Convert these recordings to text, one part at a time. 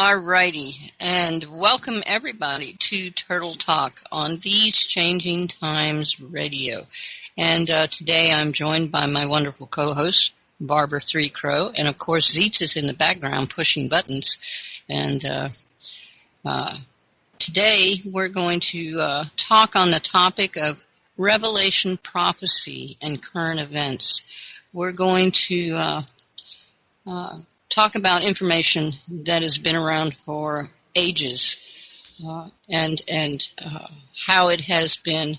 All righty, and welcome everybody to Turtle Talk on These Changing Times Radio. And today I'm joined by my wonderful co-host, Barbara Threecrow, and of course Zeitz is in the background pushing buttons. And today we're going to talk on the topic of Revelation prophecy and current events. We're going to talk about information that has been around for ages and how it has been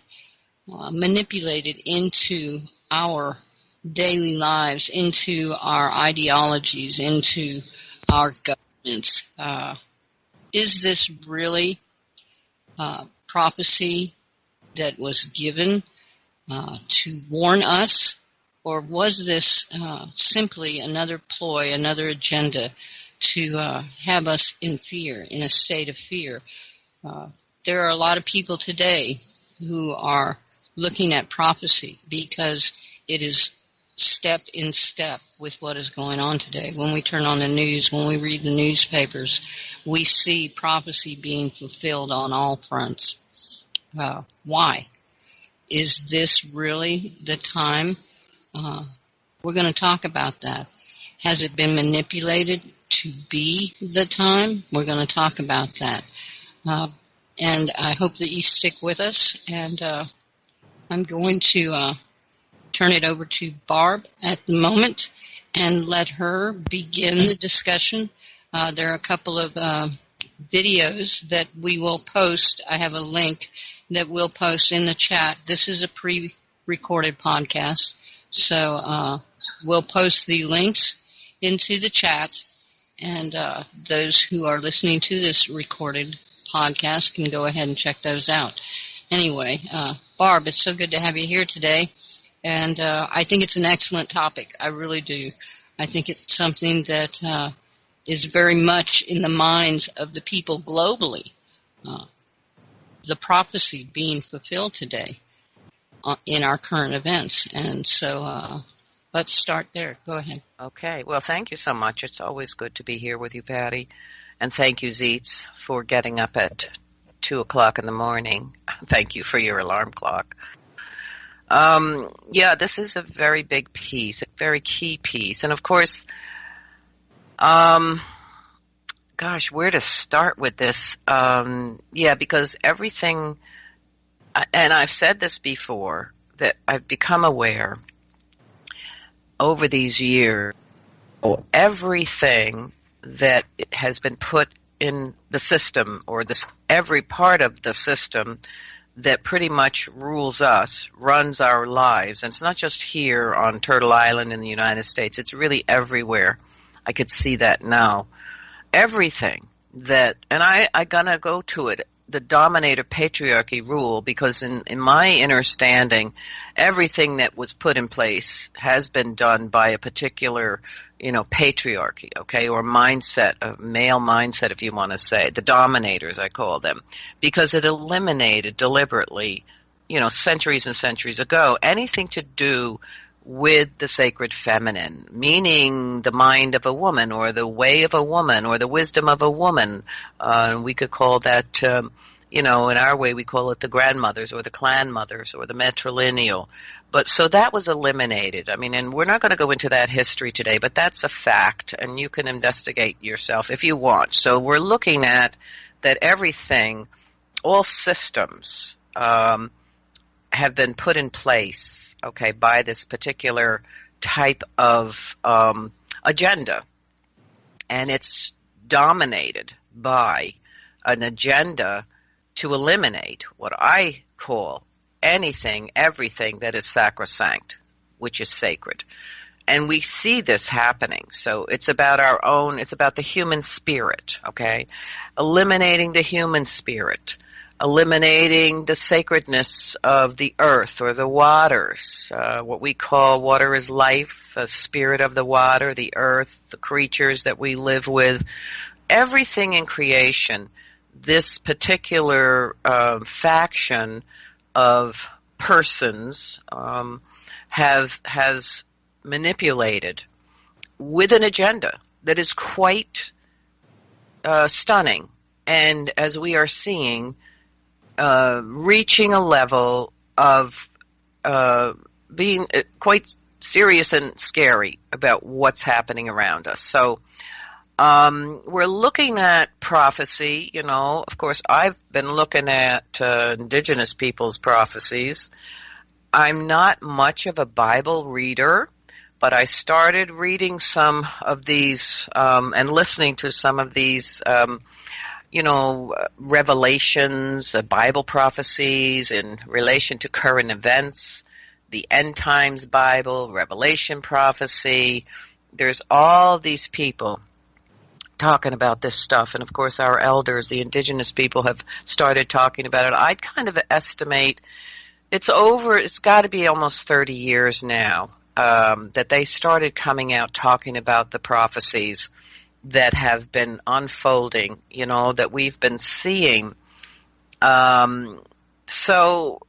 manipulated into our daily lives, into our ideologies, into our governments. Is this really prophecy that was given to warn us? Or was this simply another ploy, another agenda to have us in fear, in a state of fear? There are a lot of people today who are looking at prophecy because it is step in step with what is going on today. When we turn on the news, when we read the newspapers, we see prophecy being fulfilled on all fronts. Why? Is this really the time? We're going to talk about that. Has it been manipulated to be the time? We're going to talk about that. And I hope that you stick with us. And I'm going to turn it over to Barb at the moment and let her begin the discussion. There are a couple of videos that we will post. I have a link that we'll post in the chat. This is a pre-recorded podcast. So we'll post the links into the chat, and those who are listening to this recorded podcast can go ahead and check those out. Anyway, Barb, it's so good to have you here today, and I think it's an excellent topic. I really do. I think it's something that is very much in the minds of the people globally, the prophecy being fulfilled today in our current events. And so let's start there. Go ahead. Okay. Well, thank you so much. It's always good to be here with you, Patty. And thank you, Zeitz, for getting up at 2 o'clock in the morning. Thank you for your alarm clock. Yeah, this is a very big piece, a very key piece. And of course, gosh, where to start with this? Yeah, because everything, and I've said this before, that I've become aware over these years, everything that has been put in the system, or this every part of the system that pretty much rules us, runs our lives. And it's not just here on Turtle Island in the United States. It's really everywhere. I could see that now. Everything that, and I'm going to go to it, the dominator patriarchy rule, because in my understanding, everything that was put in place has been done by a particular, patriarchy, okay, or mindset, a male mindset, if you want to say, the dominators, I call them, because it eliminated deliberately, centuries and centuries ago, anything to do with the sacred feminine, meaning the mind of a woman, or the way of a woman, or the wisdom of a woman. We could call that, in our way, we call it the grandmothers, or the clan mothers, or the matrilineal. But so that was eliminated. I mean, and we're not going to go into that history today, but that's a fact, and you can investigate yourself if you want. So we're looking at that everything, all systems, have been put in place, okay, by this particular type of agenda. And it's dominated by an agenda to eliminate what I call anything, everything that is sacrosanct, which is sacred. And we see this happening. So it's about our own, it's about the human spirit, okay? Eliminating the human spirit. Eliminating the sacredness of the earth or the waters, what we call water is life, the spirit of the water, the earth, the creatures that we live with, everything in creation. This particular faction of persons has manipulated with an agenda that is quite stunning. And as we are seeing, reaching a level of being quite serious and scary about what's happening around us. So we're looking at prophecy. Of course, I've been looking at indigenous people's prophecies. I'm not much of a Bible reader, but I started reading some of these and listening to some of these revelations, Bible prophecies in relation to current events, the End Times Bible, Revelation prophecy. There's all these people talking about this stuff. And of course, our elders, the indigenous people, have started talking about it. I'd kind of estimate it's got to be almost 30 years now that they started coming out talking about the prophecies that have been unfolding, that we've been seeing. So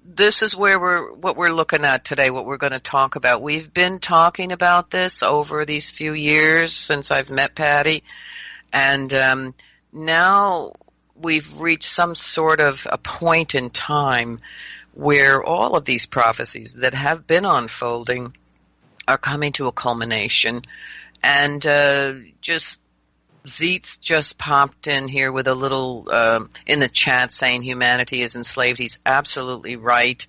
this is what we're looking at today, what we're going to talk about. We've been talking about this over these few years since I've met Patty, and now we've reached some sort of a point in time where all of these prophecies that have been unfolding are coming to a culmination. And Zeetz just popped in here with a little in the chat saying humanity is enslaved. He's absolutely right.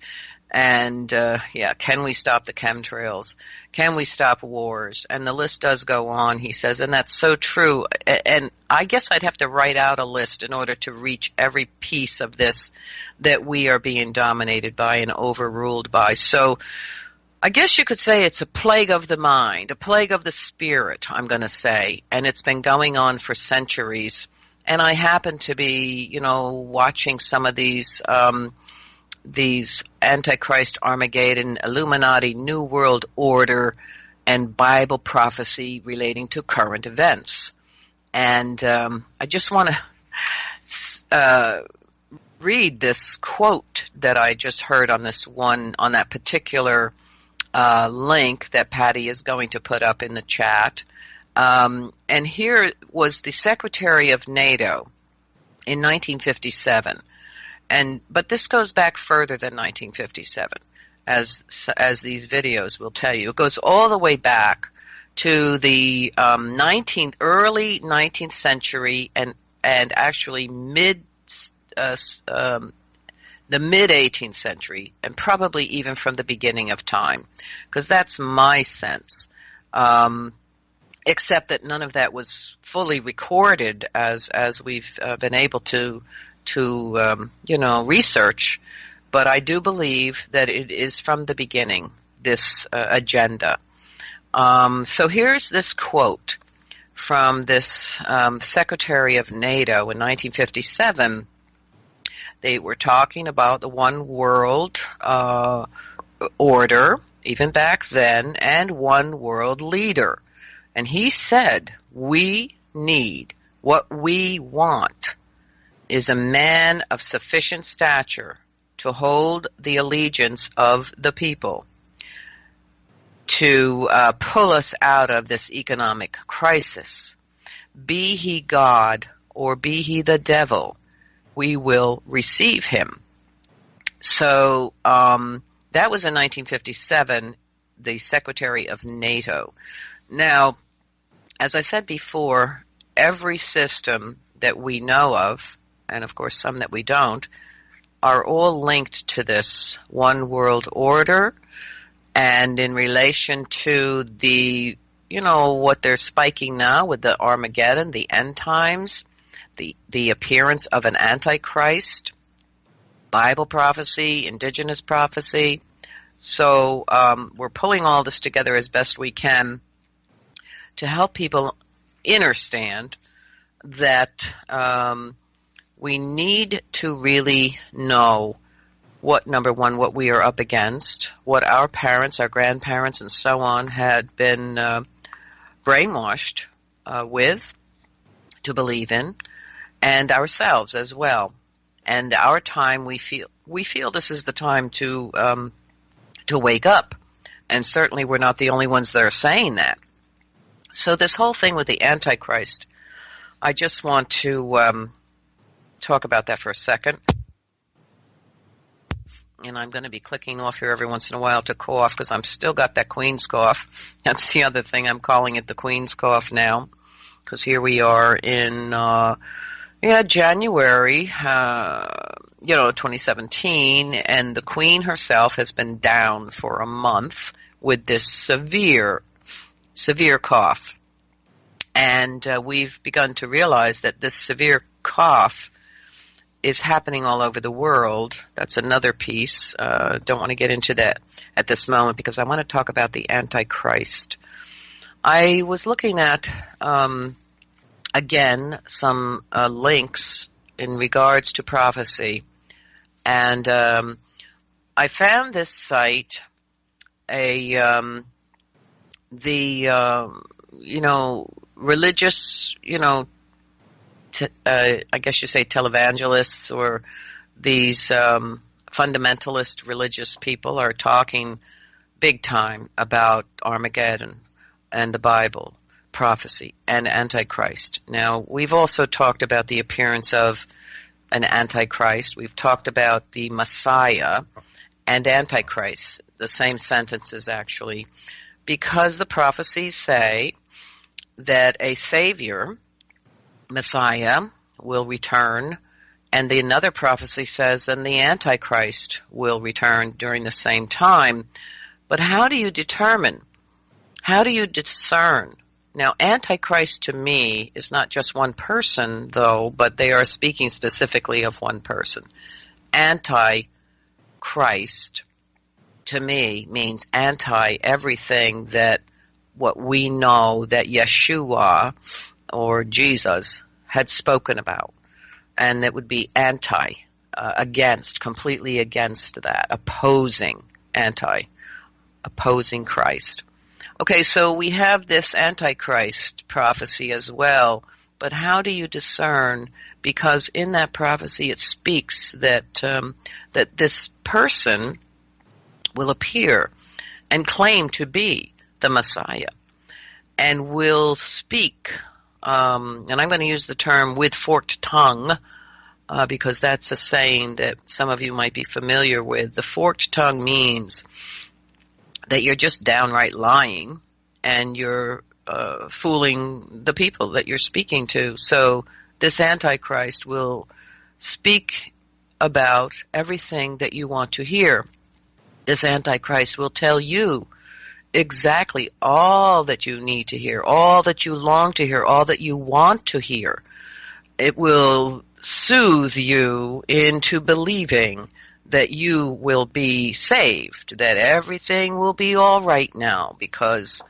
And can we stop the chemtrails? Can we stop wars? And the list does go on, he says, and that's so true. And I guess I'd have to write out a list in order to reach every piece of this that we are being dominated by and overruled by. So I guess you could say it's a plague of the mind, a plague of the spirit, I'm going to say, and it's been going on for centuries. And I happen to be, watching some of these Antichrist, Armageddon, Illuminati, New World Order, and Bible prophecy relating to current events. And I just want to read this quote that I just heard on that particular link that Patty is going to put up in the chat. And here was the Secretary of NATO in 1957. But this goes back further than 1957, as these videos will tell you. It goes all the way back to the early 19th century and actually the mid-18th century, and probably even from the beginning of time, because that's my sense, except that none of that was fully recorded as we've been able to research. But I do believe that it is from the beginning, this agenda. So here's this quote from this Secretary of NATO in 1957. They were talking about the one world order, even back then, and one world leader. And he said, we need, what we want, is a man of sufficient stature to hold the allegiance of the people, to pull us out of this economic crisis. Be he God or be he the devil, we will receive him. So that was in 1957, the Secretary of NATO. Now, as I said before, every system that we know of, and of course some that we don't, are all linked to this one world order. And in relation to the, what they're spiking now with the Armageddon, the end times, the appearance of an Antichrist, Bible prophecy, indigenous prophecy. So we're pulling all this together as best we can to help people understand that we need to really know what we are up against, what our parents, our grandparents, and so on had been brainwashed with, to believe in, and ourselves as well. And our time, we feel this is the time to wake up. And certainly we're not the only ones that are saying that. So this whole thing with the Antichrist, I just want to talk about that for a second. And I'm going to be clicking off here every once in a while to cough because I'm still got that Queen's cough. That's the other thing. I'm calling it the Queen's cough now because here we are in January, 2017, and the Queen herself has been down for a month with this severe cough. And we've begun to realize that this severe cough is happening all over the world. That's another piece. Don't want to get into that at this moment because I want to talk about the Antichrist. I was looking at, again, some links in regards to prophecy. And I found this site, religious, I guess you say televangelists or these fundamentalist religious people are talking big time about Armageddon and the Bible, prophecy, and Antichrist. Now, we've also talked about the appearance of an Antichrist. We've talked about the Messiah and Antichrist, the same sentences actually, because the prophecies say that a Savior, Messiah, will return, and another prophecy says then the Antichrist will return during the same time. But how do you determine? How do you discern? Now, Antichrist to me is not just one person, though, but they are speaking specifically of one person. Antichrist to me means anti everything that what we know that Yeshua or Jesus had spoken about. And that would be anti, against, completely against that, opposing Christ. Okay, so we have this Antichrist prophecy as well, but how do you discern? Because in that prophecy it speaks that that this person will appear and claim to be the Messiah and will speak, and I'm going to use the term with forked tongue, because that's a saying that some of you might be familiar with. The forked tongue means that you're just downright lying and you're fooling the people that you're speaking to. So this Antichrist will speak about everything that you want to hear. This Antichrist will tell you exactly all that you need to hear, all that you long to hear, all that you want to hear. It will soothe you into believing that you will be saved, that everything will be all right now because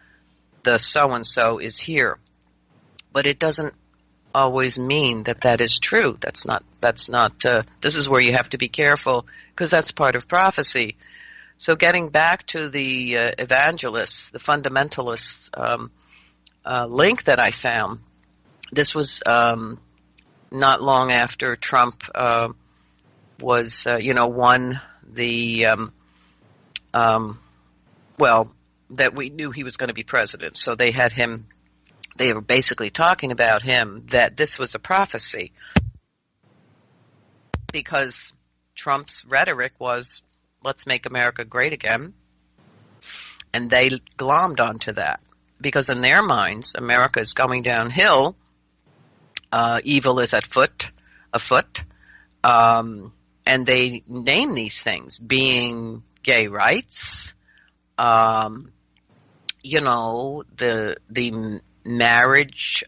the so-and-so is here. But it doesn't always mean that that is true. That's not, this is where you have to be careful because that's part of prophecy. So getting back to the evangelists, the fundamentalists link that I found, this was not long after Trump was, won the, that we knew he was going to be president. So they had him, they were basically talking about him, that this was a prophecy because Trump's rhetoric was, let's make America great again. And they glommed onto that because in their minds, America is going downhill. Evil is afoot. And they name these things being gay rights, the marriage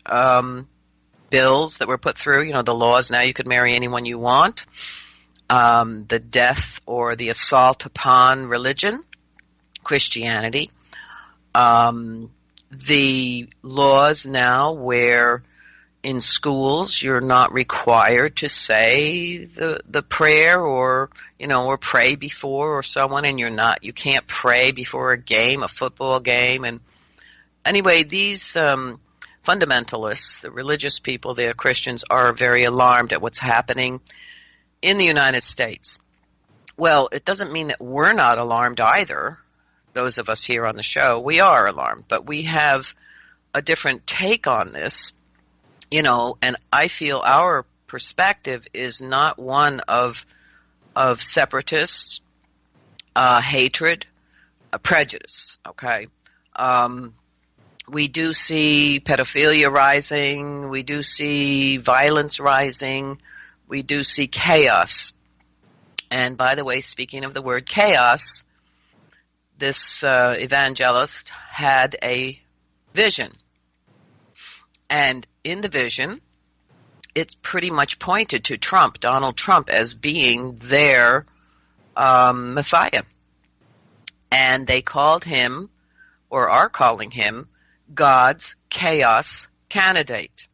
bills that were put through, the laws now you could marry anyone you want. The death or the assault upon religion, Christianity, the laws now where in schools you're not required to say the prayer or pray before or someone, and you can't pray before a game, a football game. And anyway, these fundamentalists, the religious people, the Christians, are very alarmed at what's happening in the United States. Well, it doesn't mean that we're not alarmed either. Those of us here on the show, we are alarmed, but we have a different take on this. And I feel our perspective is not one of separatists, hatred, prejudice. Okay, we do see pedophilia rising. We do see violence rising. We do see chaos. And by the way, speaking of the word chaos, this evangelist had a vision. And in the vision, it's pretty much pointed to Trump, Donald Trump, as being their Messiah. And they called him, or are calling him, God's chaos candidate.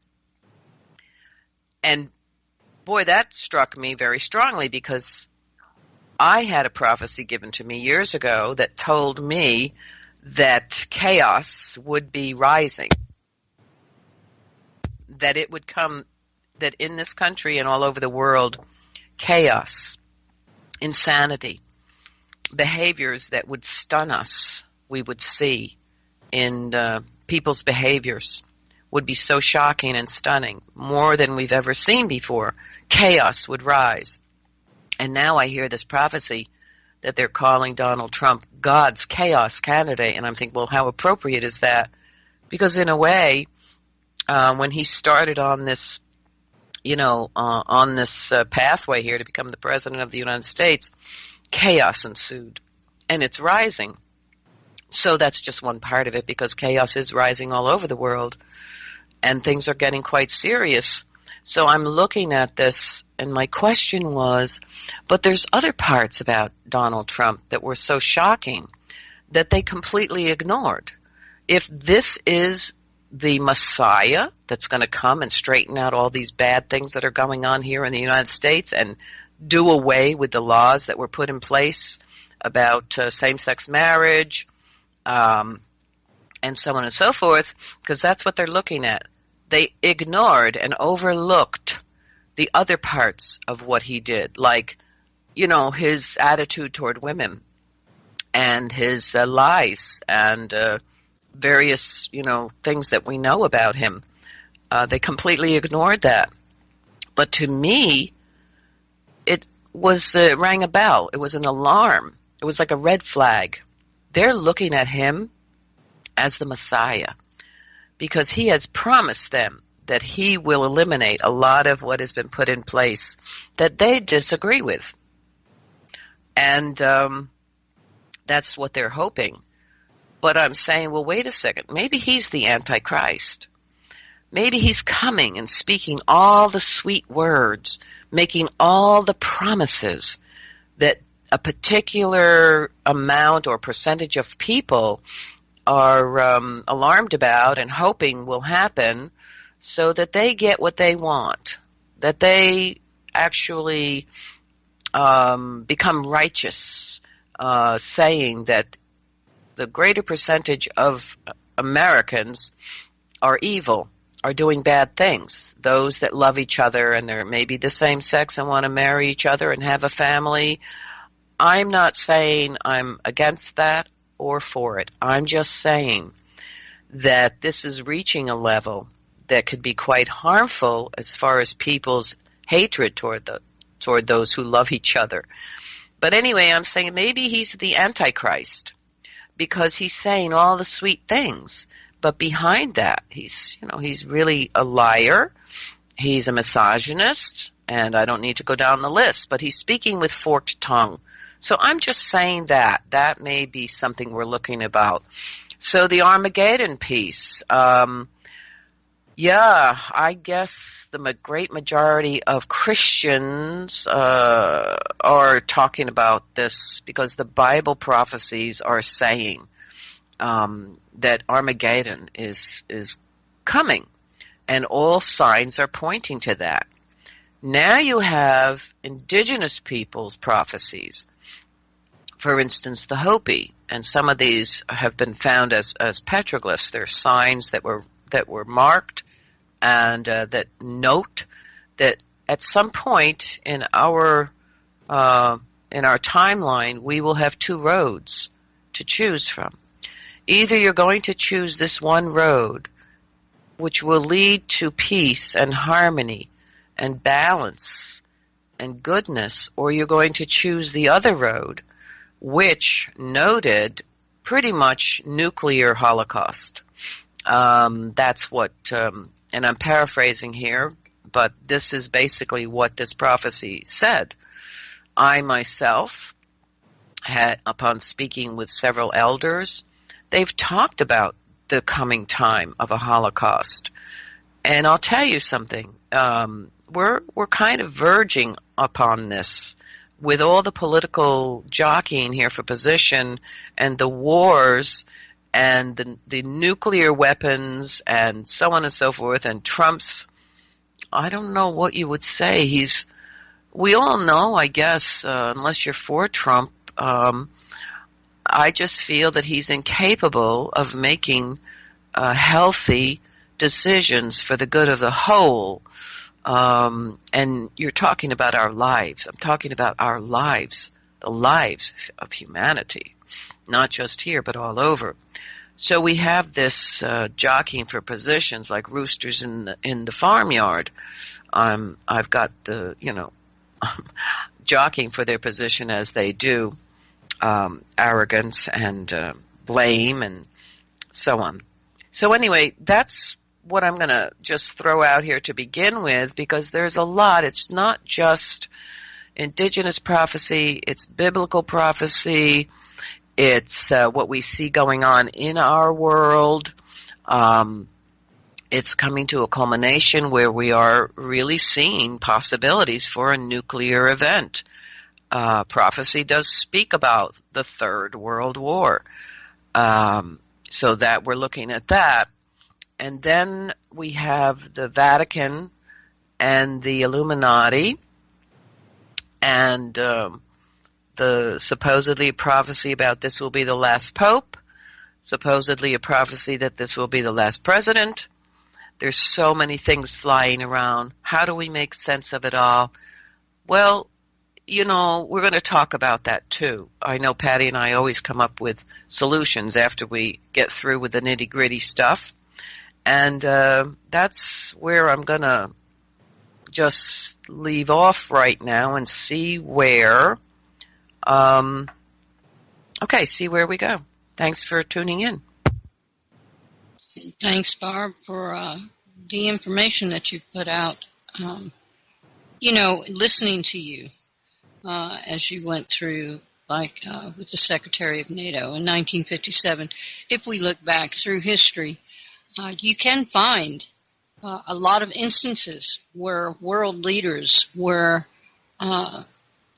And boy, that struck me very strongly, because I had a prophecy given to me years ago that told me that chaos would be rising, that it would come, that in this country and all over the world, chaos, insanity, behaviors that would stun us, we would see in people's behaviors, would be so shocking and stunning, more than we've ever seen before. Chaos would rise. And now I hear this prophecy that they're calling Donald Trump God's chaos candidate, and I'm thinking, well, how appropriate is that? Because in a way, when he started on this, pathway here to become the president of the United States, chaos ensued, and it's rising. So that's just one part of it, because chaos is rising all over the world, and things are getting quite serious. So I'm looking at this, and my question was, but there's other parts about Donald Trump that were so shocking that they completely ignored. If this is the Messiah that's going to come and straighten out all these bad things that are going on here in the United States and do away with the laws that were put in place about same-sex marriage, and so on and so forth, because that's what they're looking at. They ignored and overlooked the other parts of what he did, like, his attitude toward women and his lies and various, things that we know about him. They completely ignored that. But to me, it rang a bell. It was an alarm. It was like a red flag. They're looking at him as the Messiah, because he has promised them that he will eliminate a lot of what has been put in place that they disagree with. And that's what they're hoping. But I'm saying, well, wait a second. Maybe he's the Antichrist. Maybe he's coming and speaking all the sweet words, making all the promises that a particular amount or percentage of people are alarmed about and hoping will happen, so that they get what they want, that they actually become righteous, saying that the greater percentage of Americans are evil, are doing bad things. Those that love each other and they're maybe the same sex and want to marry each other and have a family. I'm not saying I'm against that or for it. I'm just saying that this is reaching a level that could be quite harmful as far as people's hatred toward those who love each other. But anyway, I'm saying maybe he's the Antichrist, because he's saying all the sweet things, but behind that, he's really a liar. He's a misogynist, and I don't need to go down the list, but he's speaking with forked tongue. So I'm just saying that may be something we're looking about. So the Armageddon piece, I guess the great majority of Christians are talking about this, because the Bible prophecies are saying that Armageddon is coming, and all signs are pointing to that. Now you have indigenous people's prophecies. For instance, the Hopi, and some of these have been found as petroglyphs. They're signs that were marked and that note that at some point in our timeline we will have two roads to choose from. Either you're going to choose this one road which will lead to peace and harmony and balance and goodness, or you're going to choose the other road, which noted pretty much nuclear holocaust. That's what, and I'm paraphrasing here, but this is basically what this prophecy said. I myself had, upon speaking with several elders, they've talked about the coming time of a holocaust. And I'll tell you something, we're kind of verging upon this with all the political jockeying here for position and the wars and the nuclear weapons and so on and so forth, and Trump's, I don't know what you would say, we all know, I guess, unless you're for Trump, I just feel that he's incapable of making healthy decisions for the good of the whole. And you're talking about our lives. I'm talking about our lives, the lives of humanity, not just here, but all over. So we have this jockeying for positions like roosters in the farmyard. I've got the, jockeying for their position as they do, arrogance and blame and so on. So anyway, that's what I'm going to just throw out here to begin with, because there's a lot. It's not just indigenous prophecy, it's biblical prophecy, it's what we see going on in our world. It's coming to a culmination where we are really seeing possibilities for a nuclear event. Prophecy does speak about the Third World War. So that we're looking at that. And then we have the Vatican and the Illuminati and the supposedly a prophecy about this will be the last pope, supposedly a prophecy that this will be the last president. There's so many things flying around. How do we make sense of it all? Well, we're going to talk about that too. I know Patty and I always come up with solutions after we get through with the nitty-gritty stuff. And that's where I'm going to just leave off right now and see where see where we go. Thanks for tuning in. Thanks, Barb, for the information that you put out. Listening to you as you went through, with the Secretary of NATO in 1957, if we look back through history, you can find a lot of instances where world leaders, where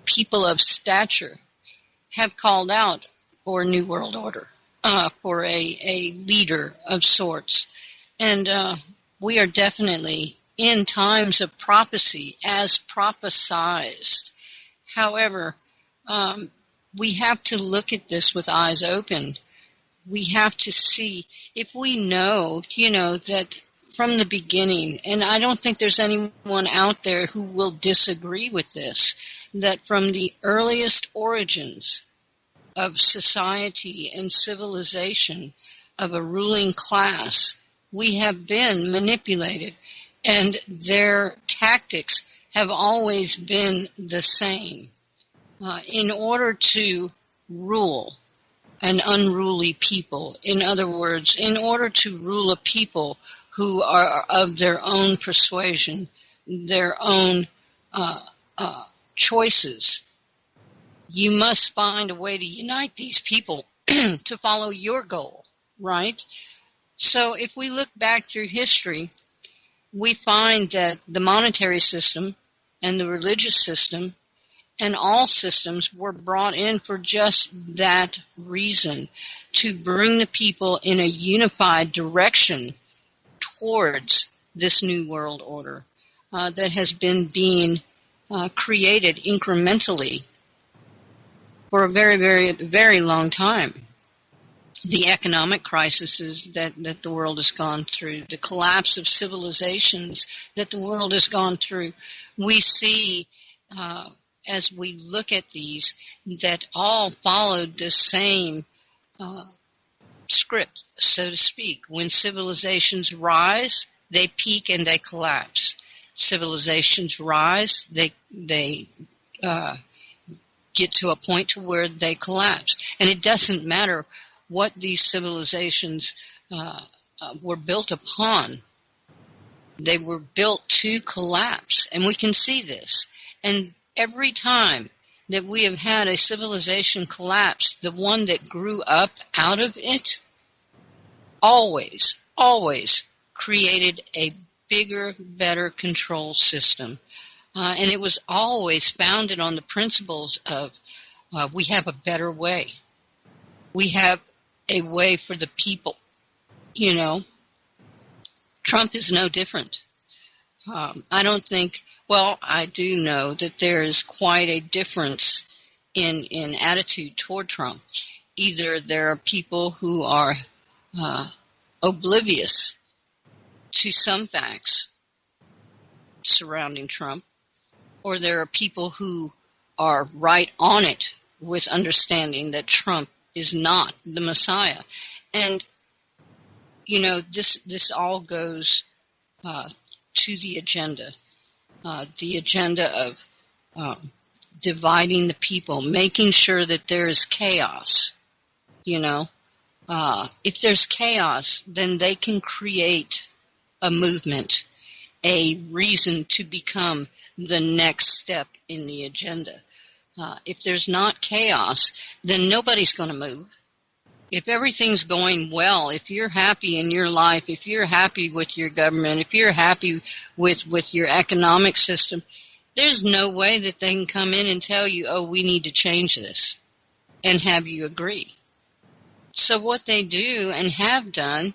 people of stature have called out for a new world order, for a leader of sorts. And we are definitely in times of prophecy as prophesized. However, we have to look at this with eyes open. We have to see, if we know, that from the beginning, and I don't think there's anyone out there who will disagree with this, that from the earliest origins of society and civilization, of a ruling class, we have been manipulated, and their tactics have always been the same. In order to rule an unruly people, in other words, in order to rule a people who are of their own persuasion, their own choices, you must find a way to unite these people to follow your goal, right? So if we look back through history, we find that the monetary system and the religious system and all systems were brought in for just that reason, to bring the people in a unified direction towards this new world order that has been being created incrementally for a very, very, very long time. The economic crises that the world has gone through, the collapse of civilizations that the world has gone through, we see as we look at these that all followed the same script, so to speak. When civilizations rise, they peak and they collapse. Civilizations rise, they get to a point to where they collapse. And it doesn't matter what these civilizations were built upon. They were built to collapse, and we can see this. And every time that we have had a civilization collapse, the one that grew up out of it always created a bigger, better control system. And it was always founded on the principles of we have a better way. We have a way for the people. You know, Trump is no different. I don't think, well, I do know that there is quite a difference in attitude toward Trump. Either there are people who are oblivious to some facts surrounding Trump, or there are people who are right on it with understanding that Trump is not the Messiah. And, you know, this all goes to the agenda of dividing the people, making sure that there is chaos. You know, if there's chaos, then they can create a movement, a reason to become the next step in the agenda. If there's not chaos, then nobody's going to move. If everything's going well, if you're happy in your life, if you're happy with your government, if you're happy with your economic system, there's no way that they can come in and tell you, oh, we need to change this, and have you agree. So what they do and have done,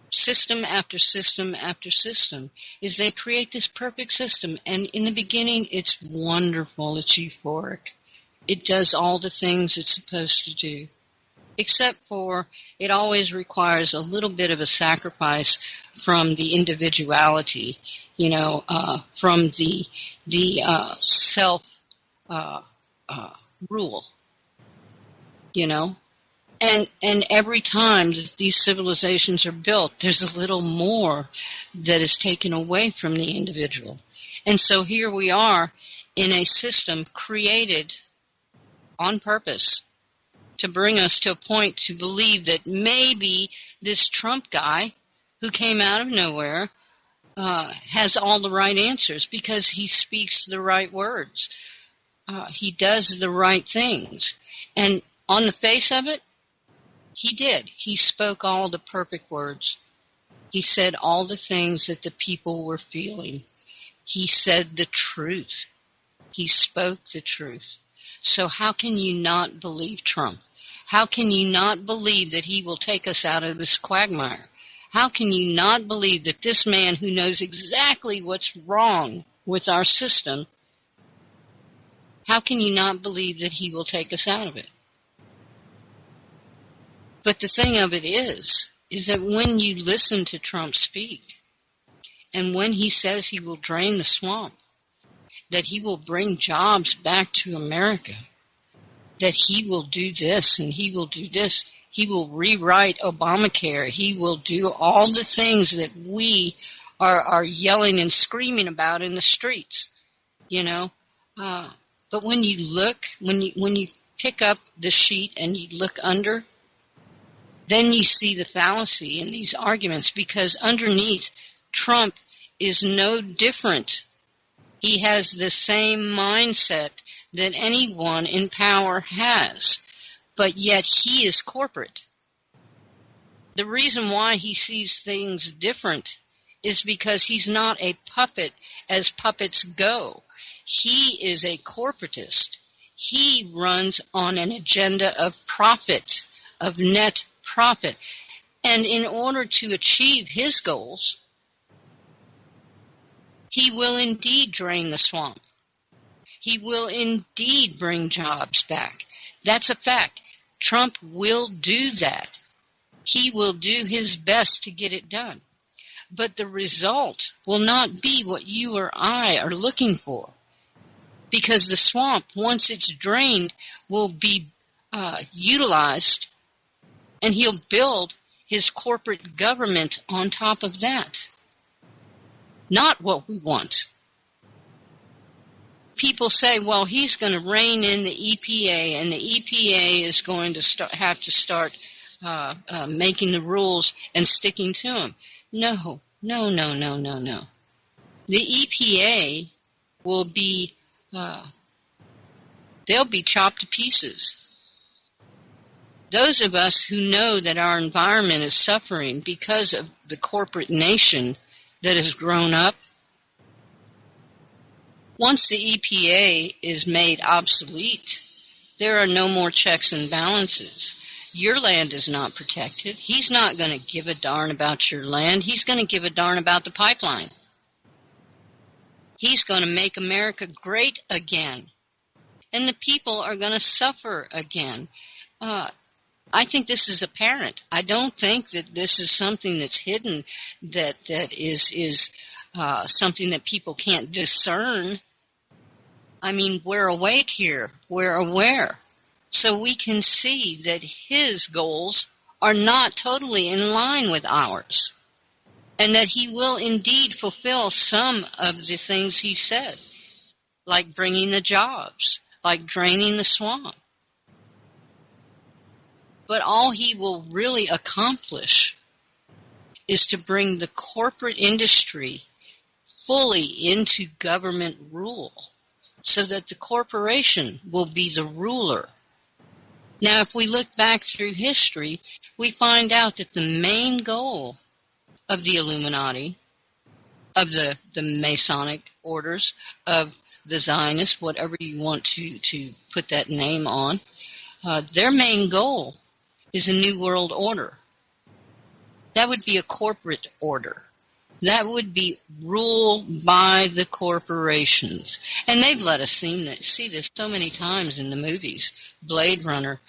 system after system after system, is they create this perfect system. And in the beginning, it's wonderful. It's euphoric. It does all the things it's supposed to do. Except for it always requires a little bit of a sacrifice from the individuality, you know, from the self rule, you know. And every time that these civilizations are built, there's a little more that is taken away from the individual. And so here we are in a system created on purpose to bring us to a point to believe that maybe this Trump guy who came out of nowhere has all the right answers because he speaks the right words. He does the right things. And on the face of it, he did. He spoke all the perfect words. He said all the things that the people were feeling. He said the truth. He spoke the truth. So how can you not believe Trump? How can you not believe that he will take us out of this quagmire? How can you not believe that this man who knows exactly what's wrong with our system, how can you not believe that he will take us out of it? But the thing of it is that when you listen to Trump speak, and when he says he will drain the swamp, that he will bring jobs back to America, that he will do this and he will do this, he will rewrite Obamacare, he will do all the things that we are yelling and screaming about in the streets, you know. But when you look, when you pick up the sheet and you look under, then you see the fallacy in these arguments, because underneath, Trump is no different. He has the same mindset that anyone in power has, but yet he is corporate. The reason why he sees things different is because he's not a puppet as puppets go. He is a corporatist. He runs on an agenda of profit, of net profit. And in order to achieve his goals, he will indeed drain the swamp. He will indeed bring jobs back. That's a fact. Trump will do that. He will do his best to get it done. But the result will not be what you or I are looking for. Because the swamp, once it's drained, will be utilized, and he'll build his corporate government on top of that. not what we want. People say, well, he's going to rein in the EPA, and the EPA is going to have to start making the rules and sticking to them. No. The EPA will be, they'll be chopped to pieces. Those of us who know that our environment is suffering because of the corporate nation that has grown up, once the EPA is made obsolete, there are no more checks and balances. Your land is not protected. He's not going to give a darn about your land. He's going to give a darn about the pipeline. He's going to make America great again. And the people are going to suffer again. I think this is apparent. I don't think that this is something that's hidden, that is something that people can't discern. I mean, we're awake here. We're aware. So we can see that his goals are not totally in line with ours, and that he will indeed fulfill some of the things he said, like bringing the jobs, like draining the swamp. But all he will really accomplish is to bring the corporate industry fully into government rule, so that the corporation will be the ruler. Now, if we look back through history, we find out that the main goal of the Illuminati, of the Masonic orders, of the Zionists, whatever you want to put that name on, their main goal is a new world order. That would be a corporate order. That would be rule by the corporations. And they've let us see this so many times in the movies. Blade Runner,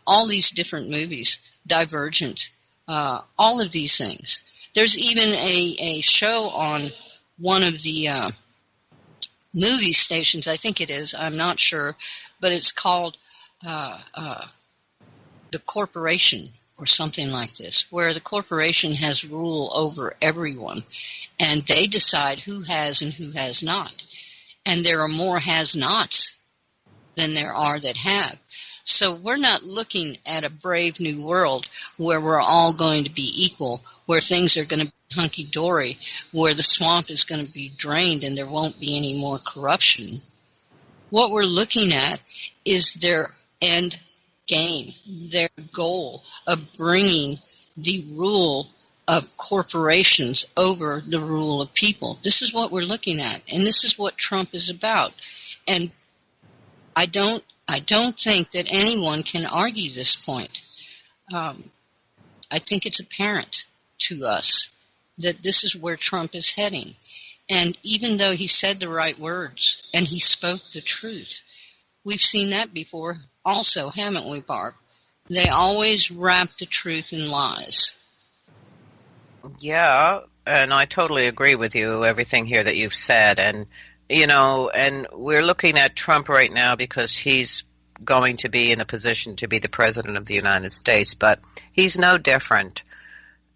all these different movies, Divergent, all of these things. There's even a show on one of the movie stations, I think it is, I'm not sure, but it's called The Corporation, or something like this, where the corporation has rule over everyone, and they decide who has and who has not. And there are more has-nots than there are that have. So we're not looking at a brave new world where we're all going to be equal, where things are going to be hunky-dory, where the swamp is going to be drained and there won't be any more corruption. What we're looking at is their end game, their goal of bringing the rule of corporations over the rule of people. This is what we're looking at, and this is what Trump is about. And I don't think that anyone can argue this point. I think it's apparent to us that this is where Trump is heading. And even though he said the right words and he spoke the truth, we've seen that before also, haven't we, Barb? They always wrap the truth in lies. Yeah, and I totally agree with you, everything here that you've said. And, you know, and we're looking at Trump right now because he's going to be in a position to be the president of the United States. But he's no different,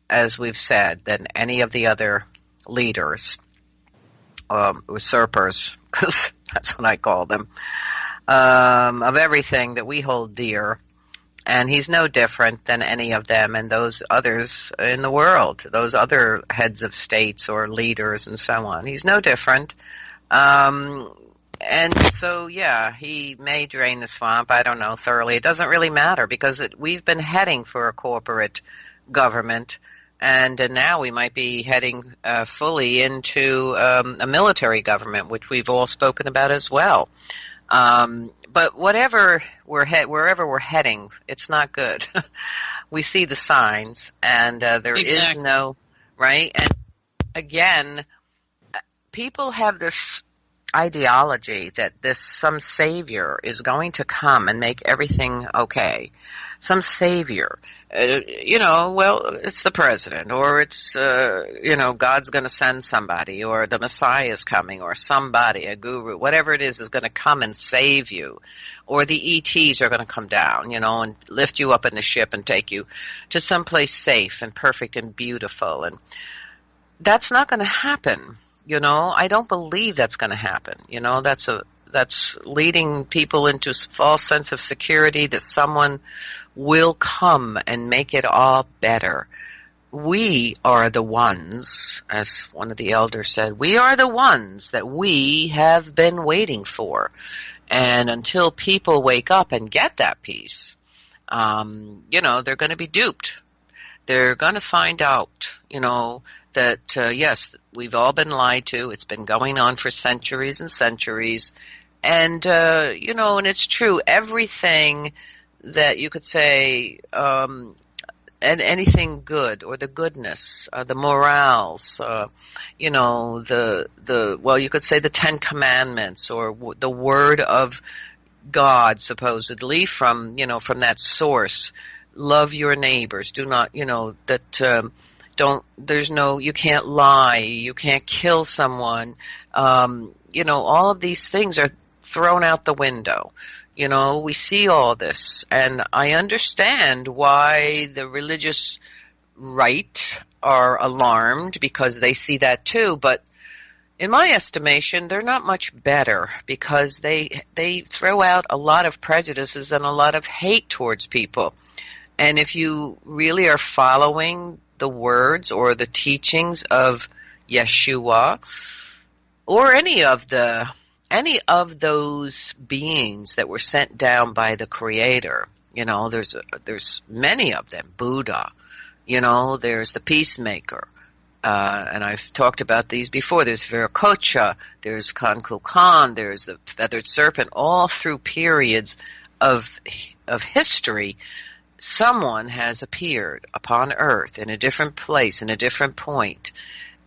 as we've said, than any of the other leaders, usurpers, because that's what I call them, of everything that we hold dear. And he's no different than any of them and those others in the world, those other heads of states or leaders and so on. He's no different. And so, yeah, he may drain the swamp, I don't know, thoroughly. It doesn't really matter because we've been heading for a corporate government, and now we might be heading fully into a military government, which we've all spoken about as well. But wherever we're heading, it's not good. We see the signs, and there is no, right? And again, people have this ideology that some savior is going to come and make everything okay. Some savior. Well, it's the president, or it's, God's going to send somebody, or the Messiah is coming, or somebody, a guru, whatever it is going to come and save you. Or the ETs are going to come down, and lift you up in the ship and take you to someplace safe and perfect and beautiful. And that's not going to happen. I don't believe that's going to happen. That's leading people into a false sense of security that someone will come and make it all better. We are the ones, as one of the elders said, we are the ones that we have been waiting for. And until people wake up and get that peace, they're going to be duped. They're going to find out, that, yes, we've all been lied to. It's been going on for centuries and centuries. And, and it's true. Everything that you could say, and anything good, or the goodness, the morals, you could say the 10 Commandments, or the word of God, supposedly, from that source. Love your neighbors. Do not, you can't lie. You can't kill someone. All of these things are thrown out the window. We see all this, and I understand why the religious right are alarmed, because they see that too, but in my estimation, they're not much better, because they throw out a lot of prejudices and a lot of hate towards people. And if you really are following the words or the teachings of Yeshua, or any of those beings that were sent down by the Creator, there's many of them. Buddha, there's the Peacemaker, and I've talked about these before. There's Viracocha, there's Kukulkan, there's the Feathered Serpent. All through periods of history, someone has appeared upon earth in a different place, in a different point,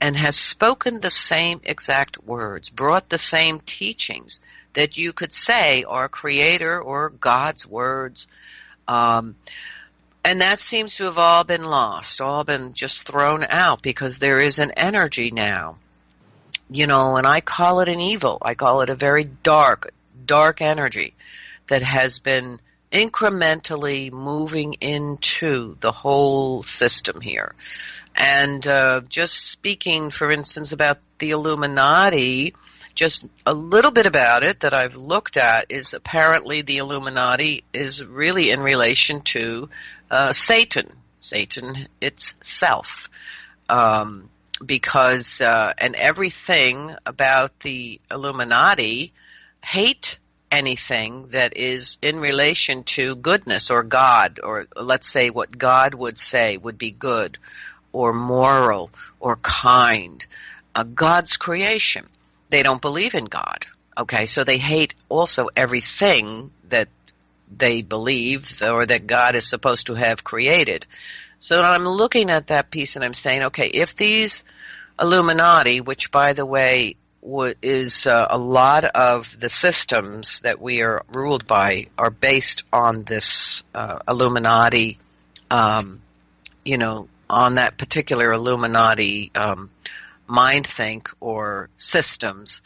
and has spoken the same exact words, brought the same teachings that you could say are Creator or God's words. And that seems to have all been lost, all been just thrown out, because there is an energy now, and I call it an evil. I call it a very dark energy that has been incrementally moving into the whole system here. And just speaking, for instance, about the Illuminati, just a little bit about it that I've looked at is apparently the Illuminati is really in relation to Satan itself. Because and everything about the Illuminati hate anything that is in relation to goodness or God, or let's say what God would say would be good or moral or kind, God's creation. They don't believe in God. Okay, so they hate also everything that they believe or that God is supposed to have created. So I'm looking at that piece and I'm saying, okay, if these Illuminati, which by the way is a lot of the systems that we are ruled by are based on this Illuminati, on that particular Illuminati mind think or systems.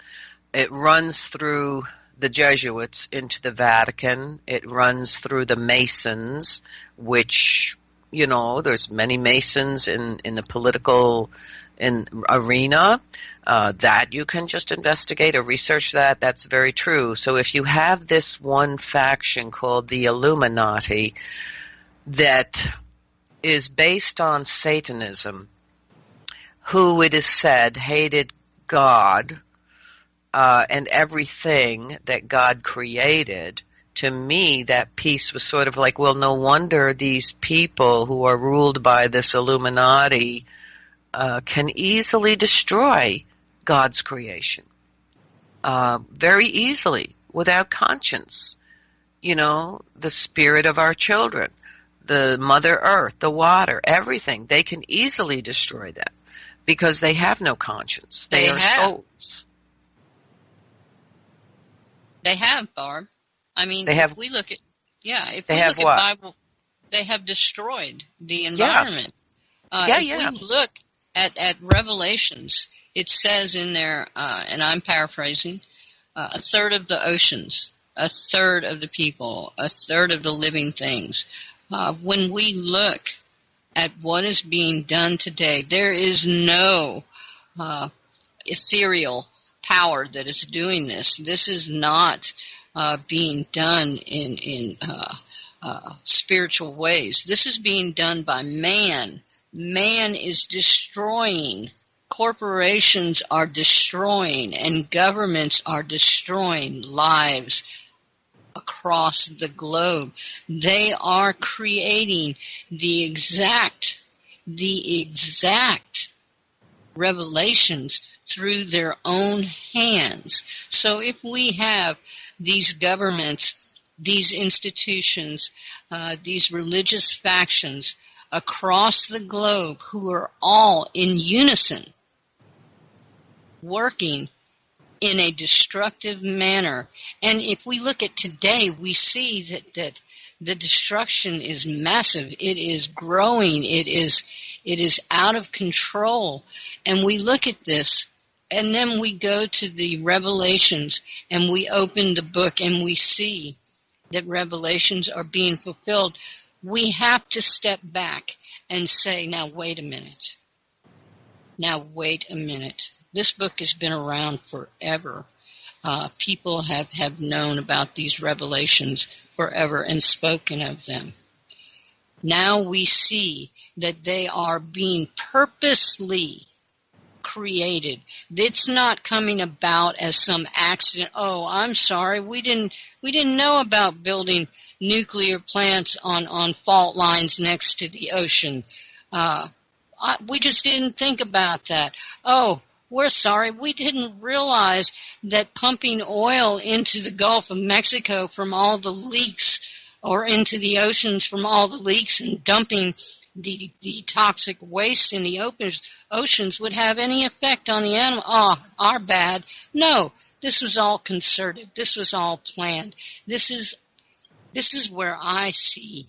It runs through the Jesuits into the Vatican. It runs through the Masons, which, there's many Masons in the political arena. That you can just investigate or research that. That's very true. So if you have this one faction called the Illuminati that is based on Satanism, who it is said hated God and everything that God created, to me that piece was sort of like, well, no wonder these people who are ruled by this Illuminati can easily destroy God's creation very easily, without conscience. The spirit of our children, the Mother Earth, the water, everything. They can easily destroy that because they have no conscience. They are souls. They have, Barb. I mean, if we look at Bible, they have destroyed the environment. If we look at Revelations, it says in there, and I'm paraphrasing, a third of the oceans, a third of the people, a third of the living things. When we look at what is being done today, there is no ethereal power that is doing this. This is not being done in spiritual ways. This is being done by man. Man is destroying. Corporations are destroying, and governments are destroying lives across the globe. They are creating the exact revelations through their own hands. So if we have these governments, these institutions, these religious factions across the globe who are all in unison working in a destructive manner. And if we look at today, we see that the destruction is massive. It is growing. It is out of control. And we look at this, and then we go to the Revelations, and we open the book, and we see that Revelations are being fulfilled. We have to step back and say, now wait a minute. Now wait a minute. This book has been around forever. People have known about these revelations forever and spoken of them. Now we see that they are being purposely created. It's not coming about as some accident. Oh, I'm sorry, we didn't know about building nuclear plants on fault lines next to the ocean. We just didn't think about that. Oh, we're sorry, we didn't realize that pumping oil into the Gulf of Mexico from all the leaks, or into the oceans from all the leaks, and dumping the toxic waste in the oceans would have any effect on the animal. Oh, our bad. No, this was all concerted. This was all planned. This is where I see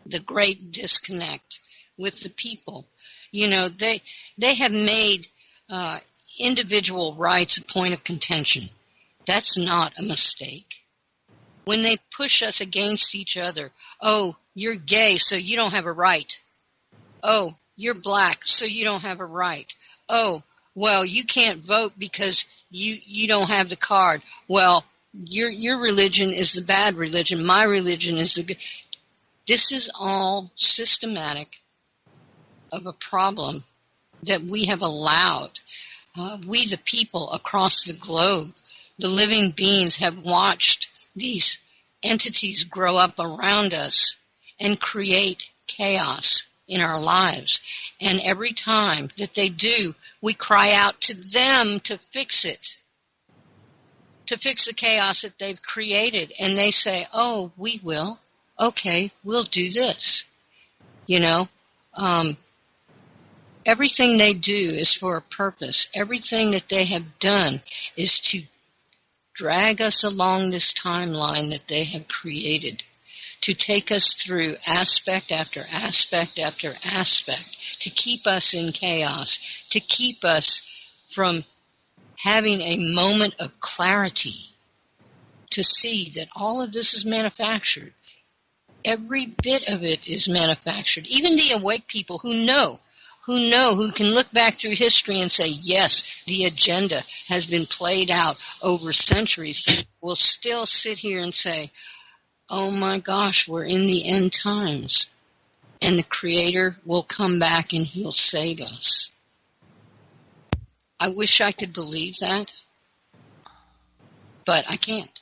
the great disconnect with the people. You know, they have made individual rights a point of contention. That's not a mistake. When they push us against each other, oh, you're gay, so you don't have a right. Oh, you're black, so you don't have a right. Oh, well, you can't vote because you don't have the card. Well, your religion is the bad religion. My religion is the good. This is all systematic of a problem that we have allowed. We, the people across the globe, the living beings, have watched these entities grow up around us and create chaos in our lives. And every time that they do, we cry out to them to fix it, to fix the chaos that they've created. And they say, oh, we will. Okay, we'll do this. You know, everything they do is for a purpose. Everything that they have done is to drag us along this timeline that they have created, to take us through aspect after aspect after aspect, to keep us in chaos, to keep us from having a moment of clarity, to see that all of this is manufactured. Every bit of it is manufactured. Even the awake people who can look back through history and say, yes, the agenda has been played out over centuries, will still sit here and say, oh my gosh, we're in the end times. And the Creator will come back and He'll save us. I wish I could believe that, but I can't.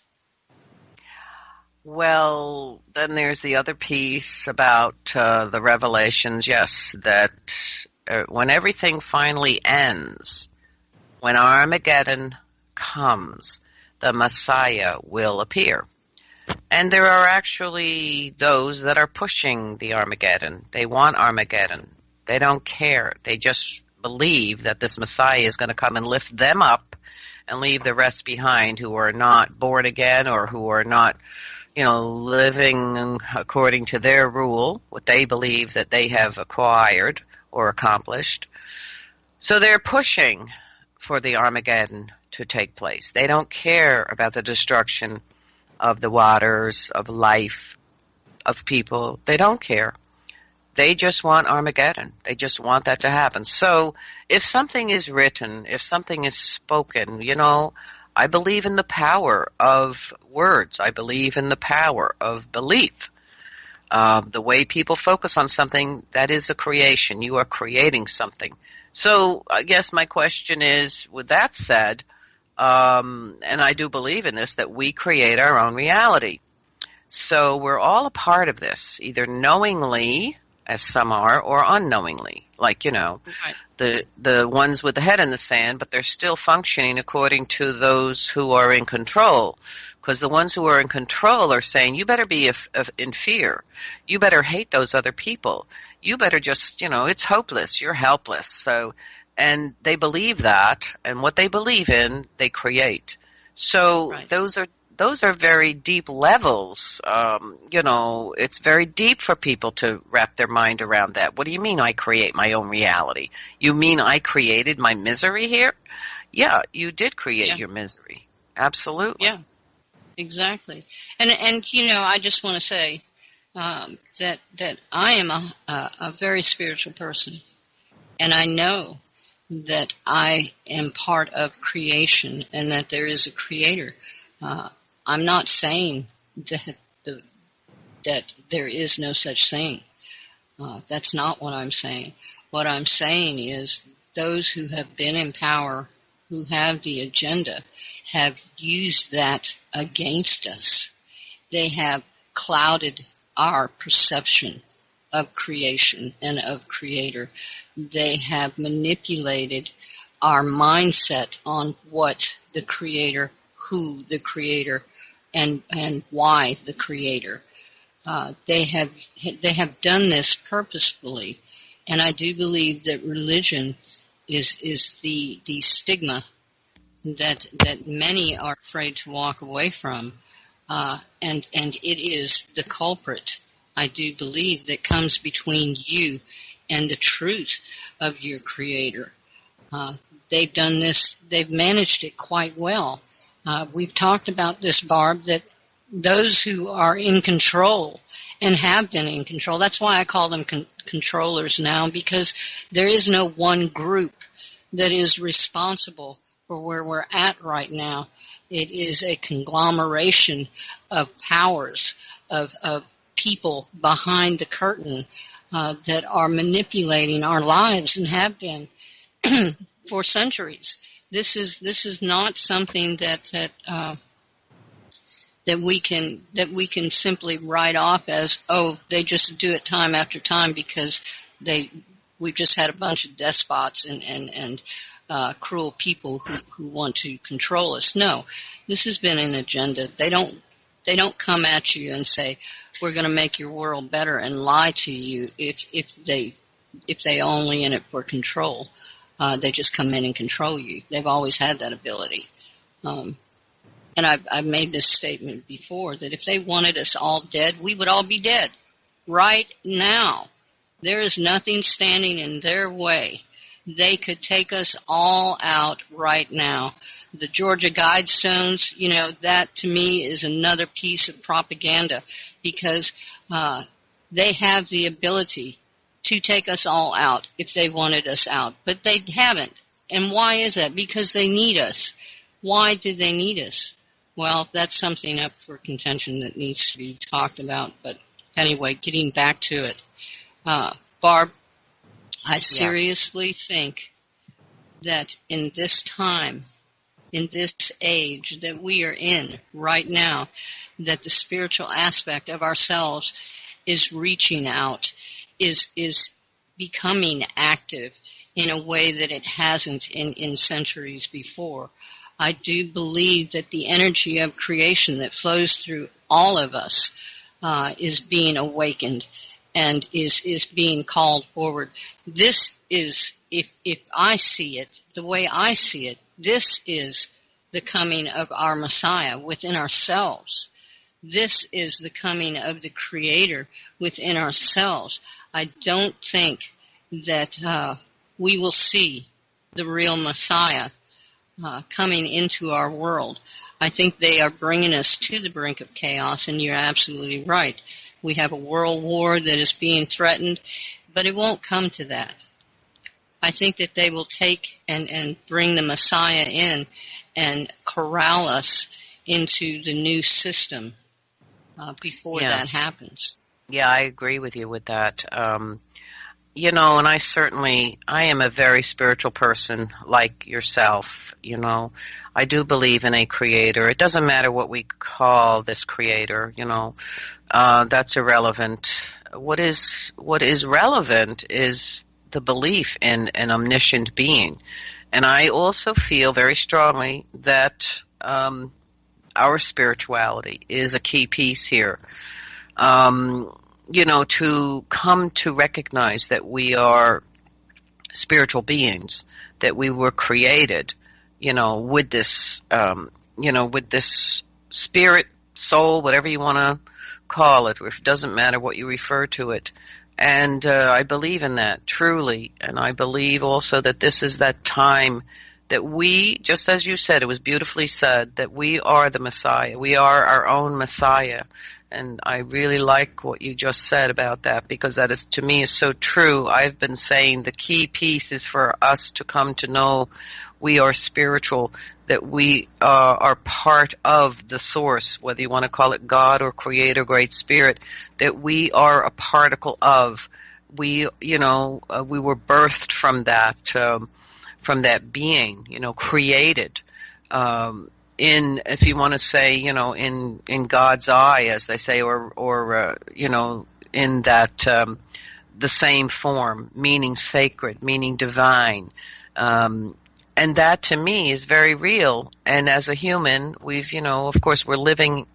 Well, then there's the other piece about the revelations, yes, that when everything finally ends, when Armageddon comes, the Messiah will appear. And there are actually those that are pushing the Armageddon. They want Armageddon. They don't care. They just believe that this Messiah is going to come and lift them up and leave the rest behind who are not born again or who are not, living according to their rule, what they believe that they have acquired or accomplished. So they're pushing for the Armageddon to take place. They don't care about the destruction of the waters, of life, of people. They don't care. They just want Armageddon. They just want that to happen. So if something is written, if something is spoken, I believe in the power of words. I believe in the power of belief. The way people focus on something, that is a creation. You are creating something. So I guess my question is, with that said, and I do believe in this, that we create our own reality. So we're all a part of this, either knowingly, as some are, or unknowingly. Like, Right. the ones with the head in the sand, but they're still functioning according to those who are in control. Because the ones who are in control are saying, you better be in fear. You better hate those other people. You better just, it's hopeless. You're helpless. So, and they believe that, and what they believe in, they create. So Right. those are very deep levels. It's very deep for people to wrap their mind around that. What do you mean I create my own reality? You mean I created my misery here? Yeah, you did create your misery. Absolutely. Yeah, exactly. And I just want to say that I am a very spiritual person, and I know that I am part of creation and that there is a creator. I'm not saying that that there is no such thing. That's not what I'm saying. What I'm saying is those who have been in power, who have the agenda, have used that against us. They have clouded our perception of creation and of creator. They have manipulated our mindset on what the creator, who the creator, and why the creator. They have done this purposefully, and I do believe that religion is the stigma that many are afraid to walk away from, and it is the culprit, I do believe, that comes between you and the truth of your creator. They've done this, they've managed it quite well. We've talked about this, Barb, that those who are in control and have been in control, that's why I call them controllers now, because there is no one group that is responsible for where we're at right now. It is a conglomeration of powers, of people behind the curtain that are manipulating our lives and have been for centuries. This is not something that we can simply write off as, oh, they just do it time after time because we've just had a bunch of despots and cruel people who want to control us. No, this has been an agenda. They don't come at you and say, we're going to make your world better, and lie to you if they only in it for control. They just come in and control you. They've always had that ability. And I've made this statement before, that if they wanted us all dead, we would all be dead right now. There is nothing standing in their way. They could take us all out right now. The Georgia Guidestones, that to me is another piece of propaganda, because they have the ability to take us all out if they wanted us out, but they haven't. And why is that? Because they need us. Why do they need us? Well, that's something up for contention that needs to be talked about. But anyway, getting back to it. Barb, I seriously think that in this time, in this age that we are in right now, that the spiritual aspect of ourselves is reaching out, is becoming active in a way that it hasn't in centuries before. I do believe that the energy of creation that flows through all of us is being awakened and is being called forward. This is, if I see it, the way I see it, this is the coming of our Messiah within ourselves. This is the coming of the Creator within ourselves. I don't think that we will see the real Messiah coming into our world. I think they are bringing us to the brink of chaos, and you're absolutely right. We have a world war that is being threatened, but it won't come to that. I think that they will take and bring the Messiah in and corral us into the new system before that happens. Yeah, I agree with you with that. And I am a very spiritual person like yourself. I do believe in a creator. It doesn't matter what we call this creator, that's irrelevant. What is relevant is the belief in an omniscient being. And I also feel very strongly that our spirituality is a key piece here. To come to recognize that we are spiritual beings, that we were created, with this, with this spirit, soul, whatever you want to call it, it doesn't matter what you refer to it. And I believe in that, truly. And I believe also that this is that time that we, just as you said, it was beautifully said, that we are the Messiah. We are our own Messiah. And I really like what you just said about that, because that is, to me, is so true. I've been saying the key piece is for us to come to know we are spiritual, that we are part of the source, whether you want to call it God or Creator, Great Spirit, that we are a particle of. We were birthed from that being, created. If you want to say, in God's eye, as they say, or in that, the same form, meaning sacred, meaning divine. And that to me is very real. And as a human, we've, of course, we're living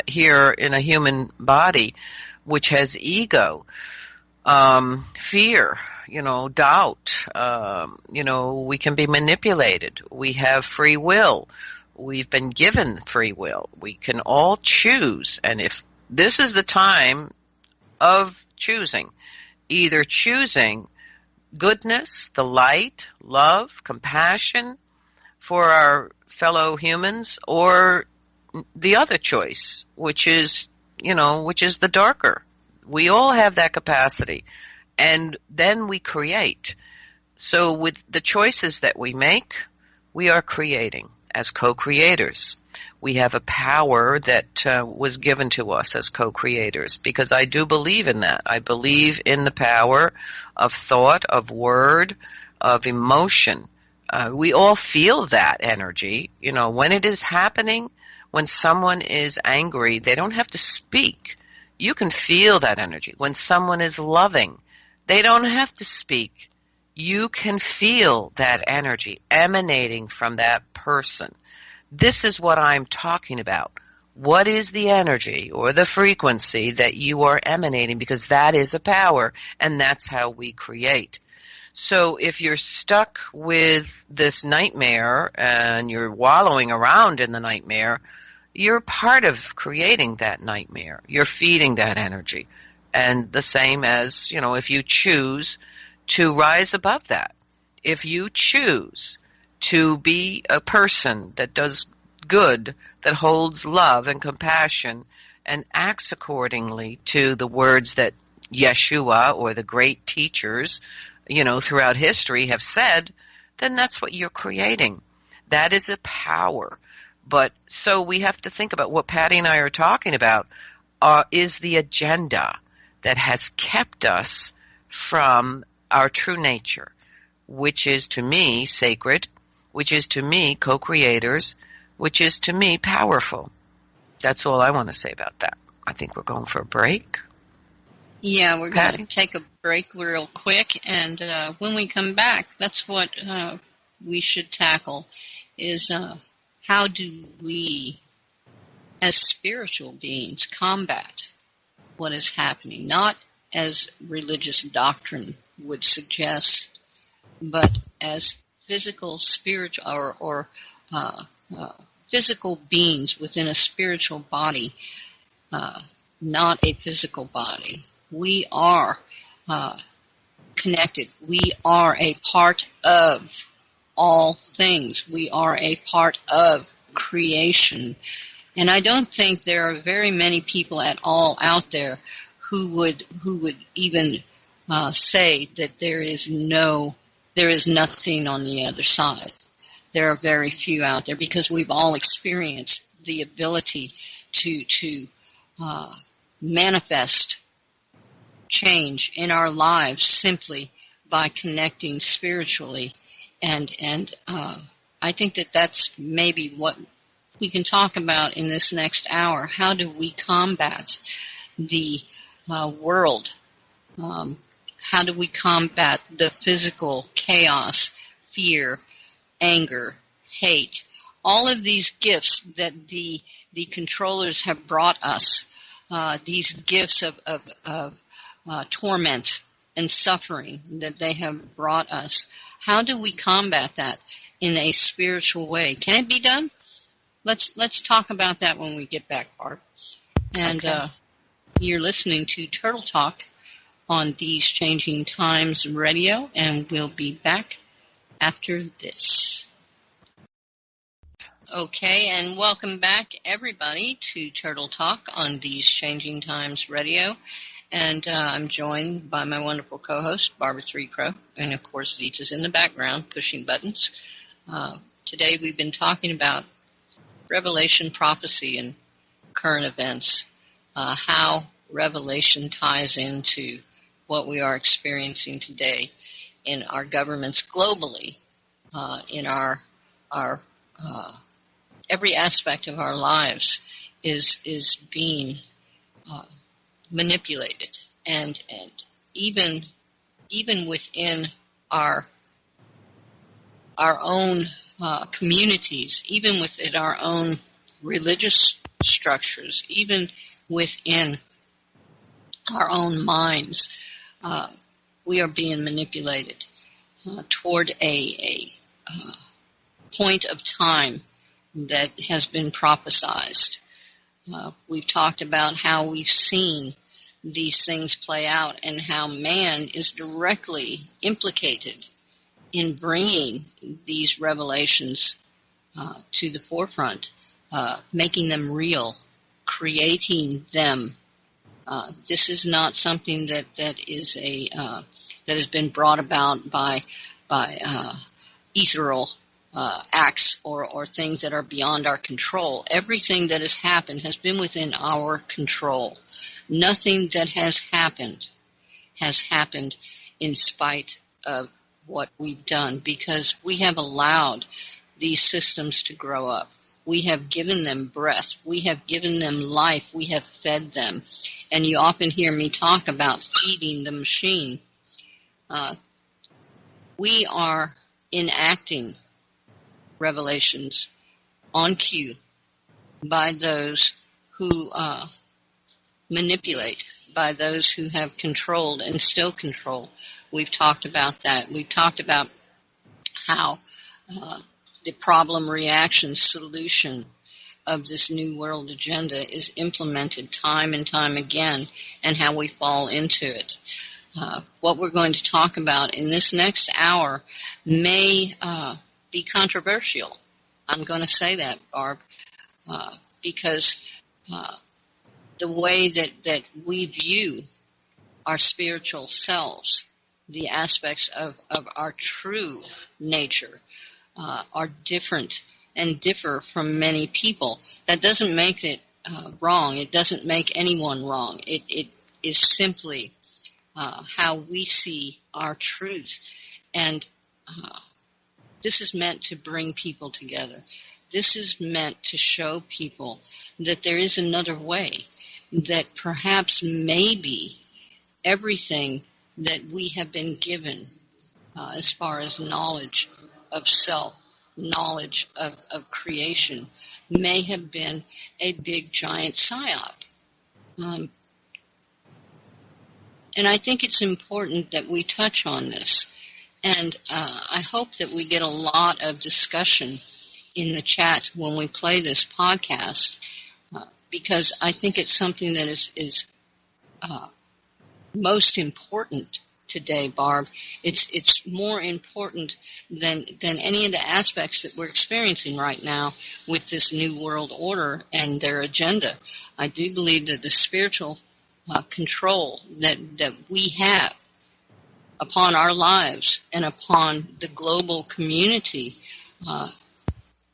here in a human body, which has ego, fear, doubt, we can be manipulated. We have free will. We've been given free will. We can all choose. And if this is the time of choosing, either choosing goodness, the light, love, compassion for our fellow humans, or the other choice, which is the darker. We all have that capacity. And then we create. So with the choices that we make, we are creating as co-creators. We have a power that was given to us as co-creators, because I do believe in that. I believe in the power of thought, of word, of emotion. We all feel that energy. When it is happening, when someone is angry, they don't have to speak. You can feel that energy. When someone is loving, they don't have to speak. You can feel that energy emanating from that person. This is what I'm talking about. What is the energy or the frequency that you are emanating? Because that is a power, and that's how we create. So if you're stuck with this nightmare and you're wallowing around in the nightmare, you're part of creating that nightmare. You're feeding that energy. And the same as, if you choose to rise above that, if you choose to be a person that does good, that holds love and compassion and acts accordingly to the words that Yeshua or the great teachers, throughout history have said, then that's what you're creating. That is a power. But so we have to think about what Patty and I are talking about is the agenda that has kept us from our true nature, which is to me sacred, which is to me co-creators, which is to me powerful. That's all I want to say about that. I think we're going for a break. Yeah, we're going to take a break real quick, and when we come back, that's what we should tackle, is how do we, as spiritual beings, combat what is happening, not as religious doctrine would suggest, but as physical, spiritual, or physical beings within a spiritual body, not a physical body. We are connected. We are a part of all things. We are a part of creation. And I don't think there are very many people at all out there who would even say that there is nothing on the other side. There are very few out there because we've all experienced the ability to manifest change in our lives simply by connecting spiritually, and I think that that's maybe what we can talk about in this next hour. How do we combat the world? How do we combat the physical chaos, fear, anger, hate, all of these gifts that the controllers have brought us, these gifts of torment and suffering that they have brought us? How do we combat that in a spiritual way? Can it be done? Let's talk about that when we get back, Barb. And Okay. You're listening to Turtle Talk on These Changing Times Radio, and we'll be back after this. Okay, and welcome back, everybody, to Turtle Talk on These Changing Times Radio. And I'm joined by my wonderful co-host, Barbara Threecrow, and of course, Zita's in the background pushing buttons. Today we've been talking about Revelation prophecy and current events, how Revelation ties into what we are experiencing today in our governments globally, in our every aspect of our lives is being manipulated, and even within our own communities, even within our own religious structures, even within our own minds, we are being manipulated toward a point of time that has been prophesized. We've talked about how we've seen these things play out and how man is directly implicated in bringing these revelations to the forefront, making them real, creating them. This is not something that is that has been brought about by ethereal acts or things that are beyond our control. Everything that has happened has been within our control. Nothing that has happened in spite of what we've done, because we have allowed these systems to grow up. We have given them breath. We have given them life. We have fed them. And you often hear me talk about feeding the machine. We are enacting revelations on cue by those who manipulate, by those who have controlled and still control. We've talked about that. We've talked about how the problem reaction solution of this New World agenda is implemented time and time again, and how we fall into it. What we're going to talk about in this next hour may be controversial. I'm going to say that, Barb, because the way that we view our spiritual selves, the aspects of our true nature, are different and differ from many people. That doesn't make it wrong. It doesn't make anyone wrong. It is simply how we see our truth. And this is meant to bring people together. This is meant to show people that there is another way, that perhaps maybe everything that we have been given as far as knowledge of self, knowledge of creation, may have been a big giant psyop. And I think it's important that we touch on this. And I hope that we get a lot of discussion in the chat when we play this podcast, because I think it's something that is most important today, Barb. It's more important than any of the aspects that we're experiencing right now with this new world order and their agenda. I do believe that the spiritual control that we have upon our lives and upon the global community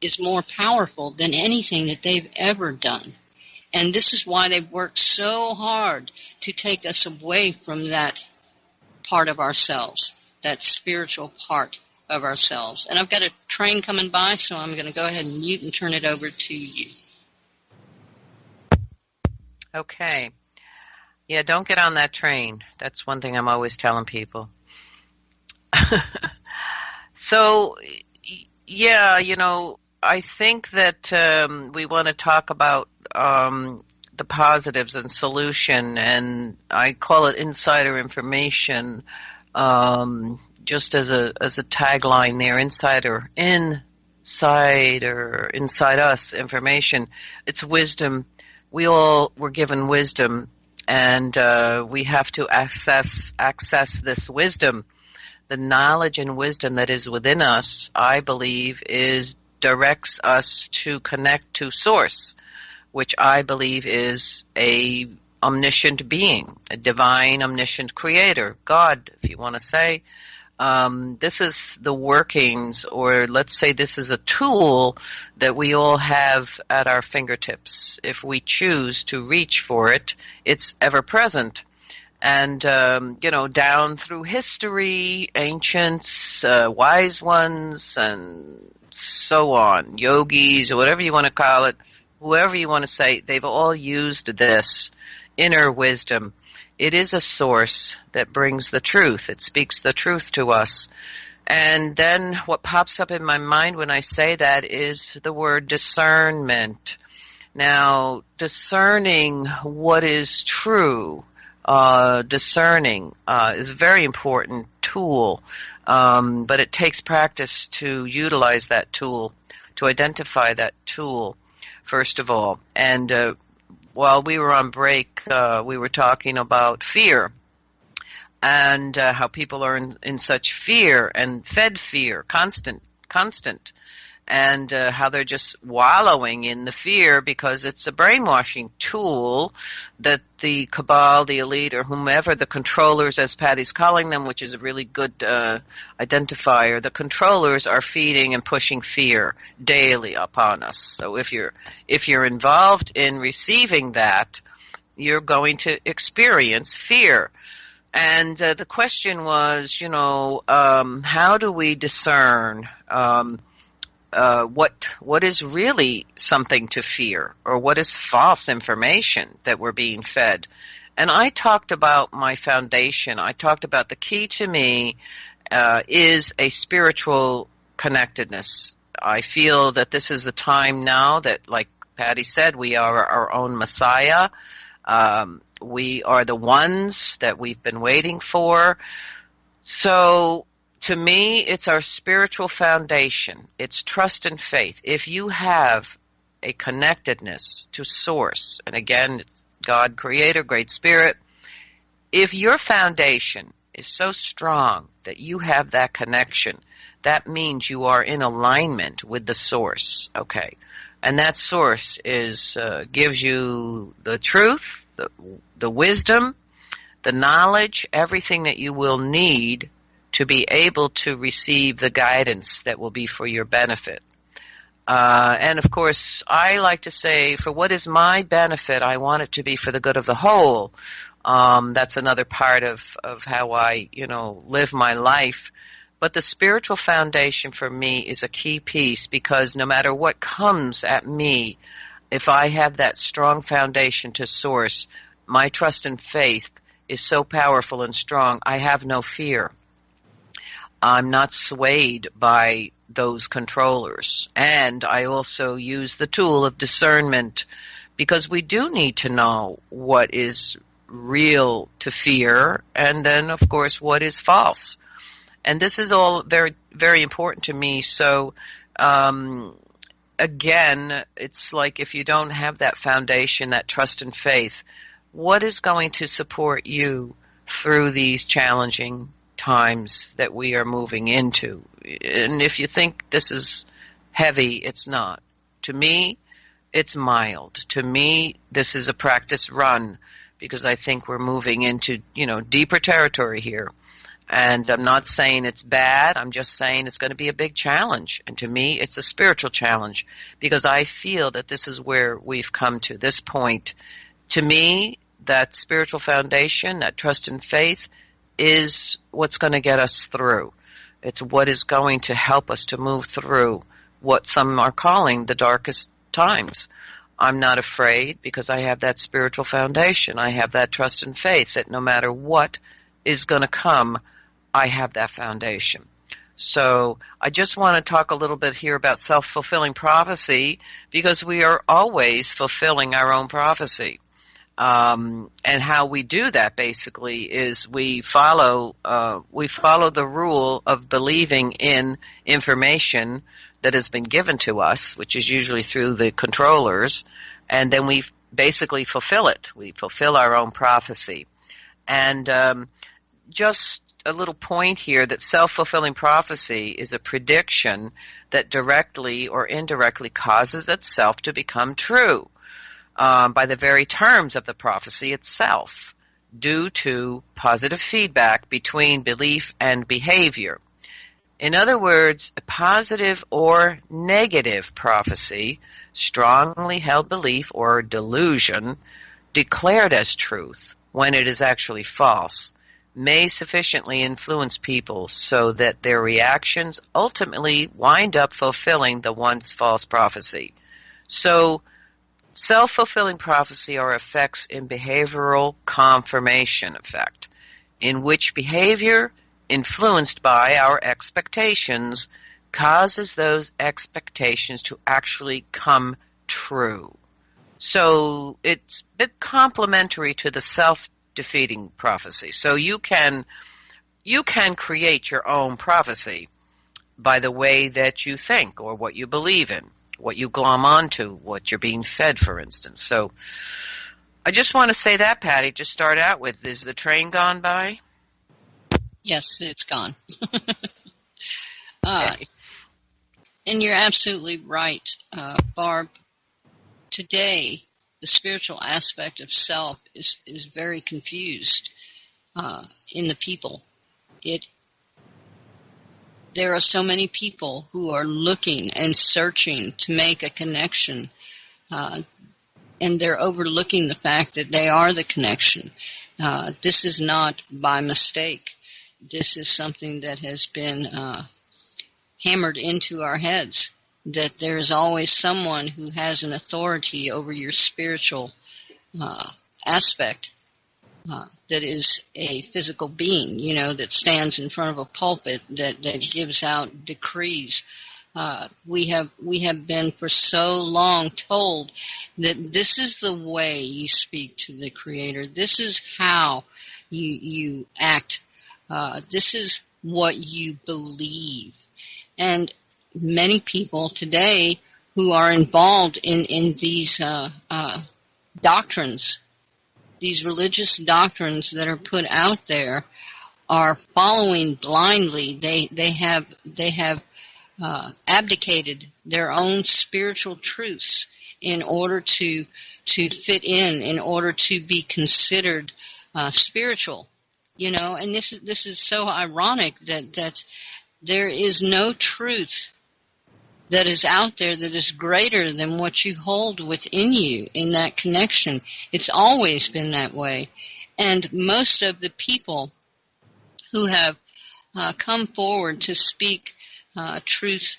is more powerful than anything that they've ever done. And this is why they've worked so hard to take us away from that part of ourselves, that spiritual part of ourselves. And I've got a train coming by, so I'm going to go ahead and mute and turn it over to you. Okay. Yeah, don't get on that train. That's one thing I'm always telling people. So, yeah, I think that we want to talk about the positives and solution, and I call it insider information, just as a tagline there, inside us information. It's wisdom. We all were given wisdom, and we have to access this wisdom. The knowledge and wisdom that is within us, I believe, directs us to connect to Source, which I believe is a omniscient being, a divine omniscient creator, God, if you want to say. This is the workings, or let's say this is a tool that we all have at our fingertips. If we choose to reach for it, it's ever present. And, down through history, ancients, wise ones, and so on, yogis, or whatever you want to call it, whoever you want to say, they've all used this inner wisdom. It is a source that brings the truth. It speaks the truth to us. And then what pops up in my mind when I say that is the word discernment. Now, discerning what is true, discerning is a very important tool, but it takes practice to utilize that tool, to identify that tool, first of all. And while we were on break, we were talking about fear and how people are in such fear and fed fear, constant, and how they're just wallowing in the fear because it's a brainwashing tool that the cabal, the elite, or whomever, the controllers, as Patty's calling them, which is a really good identifier, the controllers are feeding and pushing fear daily upon us. So if you're involved in receiving that, you're going to experience fear. And the question was, how do we discern what is really something to fear, or what is false information that we're being fed? And I talked about my foundation. I talked about the key to me is a spiritual connectedness. I feel that this is the time now that, like Patty said, we are our own Messiah. We are the ones that we've been waiting for. So to me, it's our spiritual foundation. It's trust and faith. If you have a connectedness to Source, and again, it's God, Creator, Great Spirit, if your foundation is so strong that you have that connection, that means you are in alignment with the Source, okay? And that Source gives you the truth, the wisdom, the knowledge, everything that you will need to be able to receive the guidance that will be for your benefit. And of course, I like to say, for what is my benefit, I want it to be for the good of the whole. That's another part of how I, live my life. But the spiritual foundation for me is a key piece, because no matter what comes at me, if I have that strong foundation to Source, my trust and faith is so powerful and strong, I have no fear. I'm not swayed by those controllers. And I also use the tool of discernment, because we do need to know what is real to fear, and then, of course, what is false. And this is all very, very important to me. So, again, it's like if you don't have that foundation, that trust and faith, what is going to support you through these challenging times that we are moving into. And if you think this is heavy, it's not. To me, it's mild. To me, this is a practice run because I think we're moving into, deeper territory here. And I'm not saying it's bad. I'm just saying it's going to be a big challenge. And to me, it's a spiritual challenge because I feel that this is where we've come to this point. To me, that spiritual foundation, that trust and faith is what's going to get us through. It's what is going to help us to move through what some are calling the darkest times. I'm not afraid because I have that spiritual foundation. I have that trust and faith that no matter what is going to come, I have that foundation. So I just want to talk a little bit here about self-fulfilling prophecy because we are always fulfilling our own prophecy. And how we do that basically is we follow the rule of believing in information that has been given to us, which is usually through the controllers, and then we basically fulfill it. We fulfill our own prophecy. And just a little point here that self-fulfilling prophecy is a prediction that directly or indirectly causes itself to become true by the very terms of the prophecy itself, due to positive feedback between belief and behavior. In other words, a positive or negative prophecy, strongly held belief or delusion, declared as truth when it is actually false, may sufficiently influence people so that their reactions ultimately wind up fulfilling the once false prophecy. So, self-fulfilling prophecy are effects in behavioral confirmation effect, in which behavior, influenced by our expectations, causes those expectations to actually come true. So it's a bit complementary to the self-defeating prophecy. So you can create your own prophecy by the way that you think or what you believe in, what you glom onto, what you're being fed, for instance. So I just want to say that, Patty, to start out with. Is the train gone by? Yes, it's gone. Okay. And you're absolutely right, Barb. Today, the spiritual aspect of self is very confused in the people. There are so many people who are looking and searching to make a connection, and they're overlooking the fact that they are the connection. This is not by mistake. This is something that has been hammered into our heads, that there is always someone who has an authority over your spiritual aspect that is a physical being, that stands in front of a pulpit that gives out decrees. We have been for so long told that this is the way you speak to the Creator. This is how you act. This is what you believe. And many people today who are involved in these doctrines, these religious doctrines that are put out there, are following blindly. They have abdicated their own spiritual truths in order to fit in order to be considered spiritual. And this is so ironic that there is no truth that is out there that is greater than what you hold within you in that connection. It's always been that way. And most of the people who have come forward to speak truth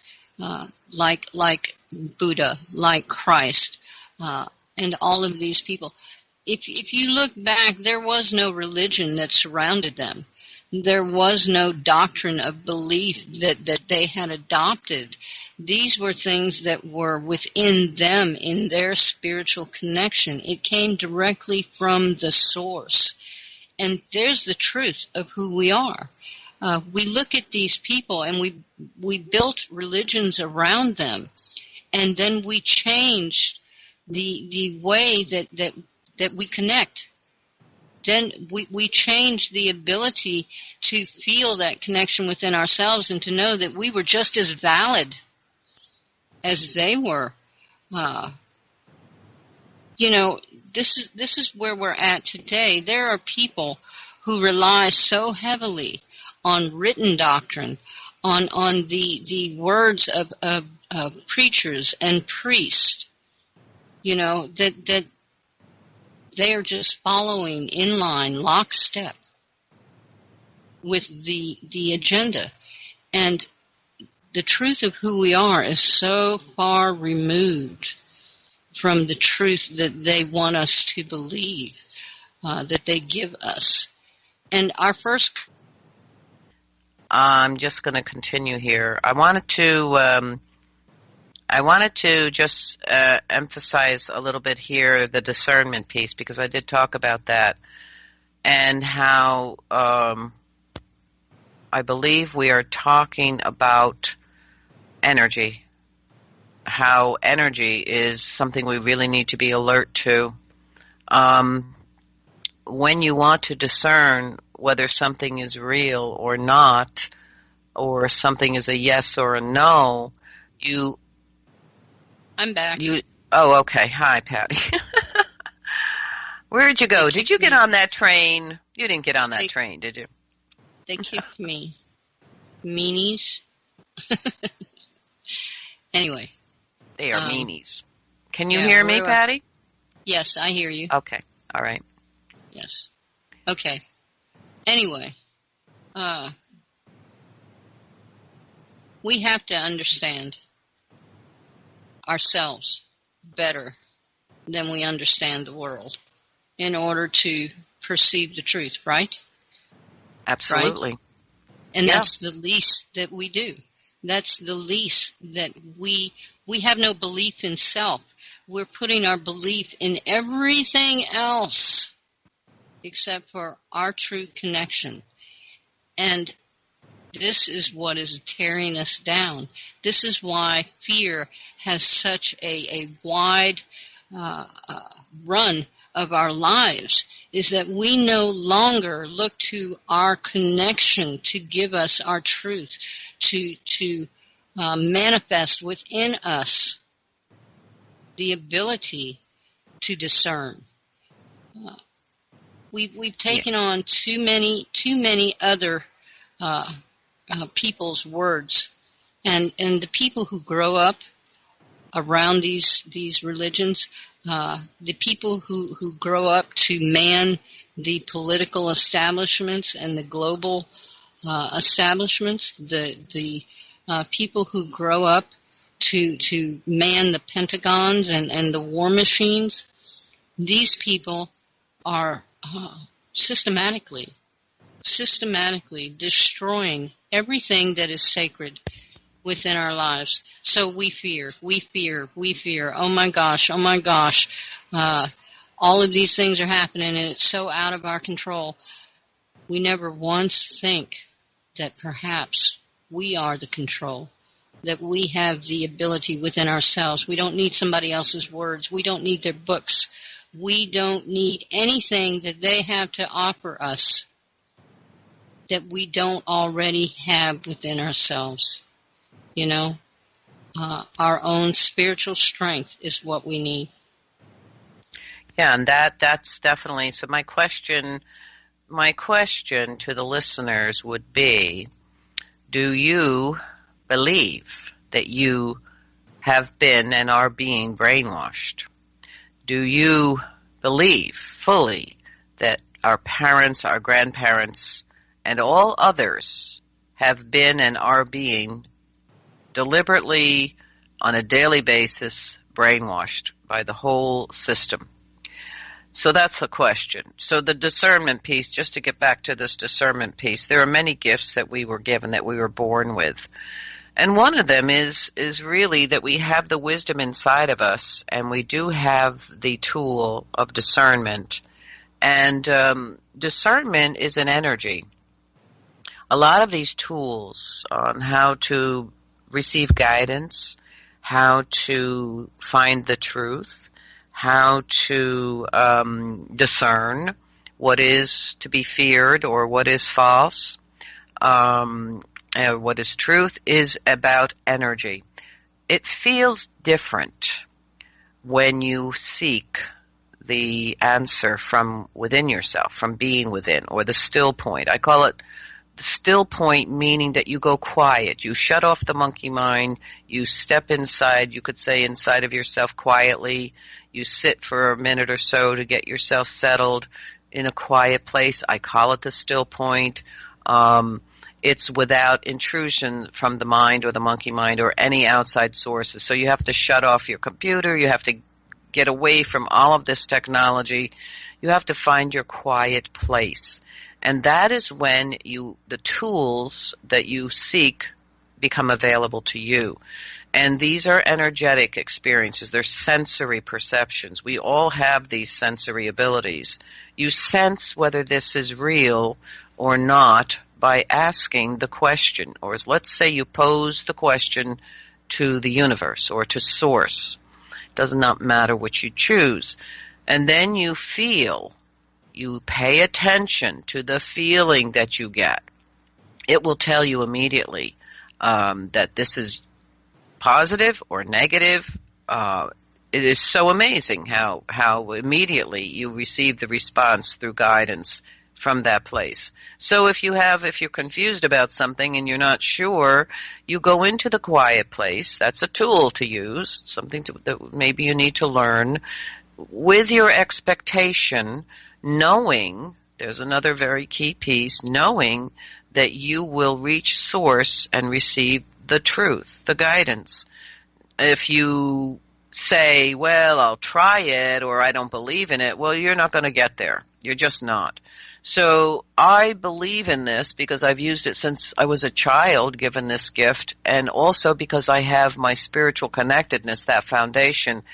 like Buddha, like Christ, and all of these people, if you look back, there was no religion that surrounded them. There was no doctrine of belief that they had adopted. These were things that were within them in their spiritual connection. It came directly from the source. And there's the truth of who we are. We look at these people and we built religions around them. And then we changed the way that we connect. then we change the ability to feel that connection within ourselves and to know that we were just as valid as they were. This is where we're at today. There are people who rely so heavily on written doctrine, on the words of preachers and priests, that they are just following in line, lockstep with the agenda. And the truth of who we are is so far removed from the truth that they want us to believe, that they give us. And our first... I'm just going to continue here. I wanted to just emphasize a little bit here the discernment piece, because I did talk about that, and how I believe we are talking about energy, how energy is something we really need to be alert to. When you want to discern whether something is real or not, or something is a yes or a no, I'm back. Oh, okay. Hi, Patty. Where did you go? Did you get on that train? You didn't get on that train, did you? They kicked me. Meanies. Anyway. They are meanies. Can you hear me, Patty? Yes, I hear you. Okay. All right. Yes. Okay. Anyway, we have to understand ourselves better than we understand the world in order to perceive the truth, right? Absolutely. Right? And that's the least that we do. That's the least that we have no belief in self. We're putting our belief in everything else except for our true connection. And this is what is tearing us down. This is why fear has such a wide run of our lives, is that we no longer look to our connection to give us our truth, to manifest within us the ability to discern. We've taken on too many other people's words, and the people who grow up around these religions, the people who grow up to man the political establishments and the global establishments, the people who grow up to man the pentagons and the war machines, these people are systematically destroying everything that is sacred within our lives. So we fear. Oh my gosh. All of these things are happening and it's so out of our control. We never once think that perhaps we are the control, that we have the ability within ourselves. We don't need somebody else's words. We don't need their books. We don't need anything that they have to offer us that we don't already have within ourselves. Our own spiritual strength is what we need. Yeah, and that's definitely, so my question to the listeners would be, do you believe that you have been and are being brainwashed? Do you believe fully that our parents, our grandparents, and all others have been and are being deliberately, on a daily basis, brainwashed by the whole system? So that's a question. So the discernment piece, just to get back to this discernment piece, there are many gifts that we were given, that we were born with. And one of them is really that we have the wisdom inside of us, and we do have the tool of discernment. And discernment is an energy. A lot of these tools on how to receive guidance, how to find the truth, how to discern what is to be feared or what is false, what is truth, is about energy. It feels different when you seek the answer from within yourself, from being within, or the still point. I call it the still point, meaning that you go quiet. You shut off the monkey mind. You step inside, you could say inside of yourself quietly. You sit for a minute or so to get yourself settled in a quiet place. I call it the still point. It's without intrusion from the mind or the monkey mind or any outside sources. So you have to shut off your computer. You have to get away from all of this technology. You have to find your quiet place. And that is when the tools that you seek become available to you. And these are energetic experiences. They're sensory perceptions. We all have these sensory abilities. You sense whether this is real or not by asking the question. Or let's say you pose the question to the universe or to source. Does not matter which you choose. And then you pay attention to the feeling that you get. It will tell you immediately that this is positive or negative. It is so amazing how immediately you receive the response through guidance from that place. So if you're confused about something and you're not sure, you go into the quiet place. That's a tool to use, something that maybe you need to learn, with your expectation, knowing, there's another very key piece, knowing that you will reach source and receive the truth, the guidance. If you say, well, I'll try it, or I don't believe in it, well, you're not going to get there. You're just not. So I believe in this because I've used it since I was a child, given this gift, and also because I have my spiritual connectedness, that foundation.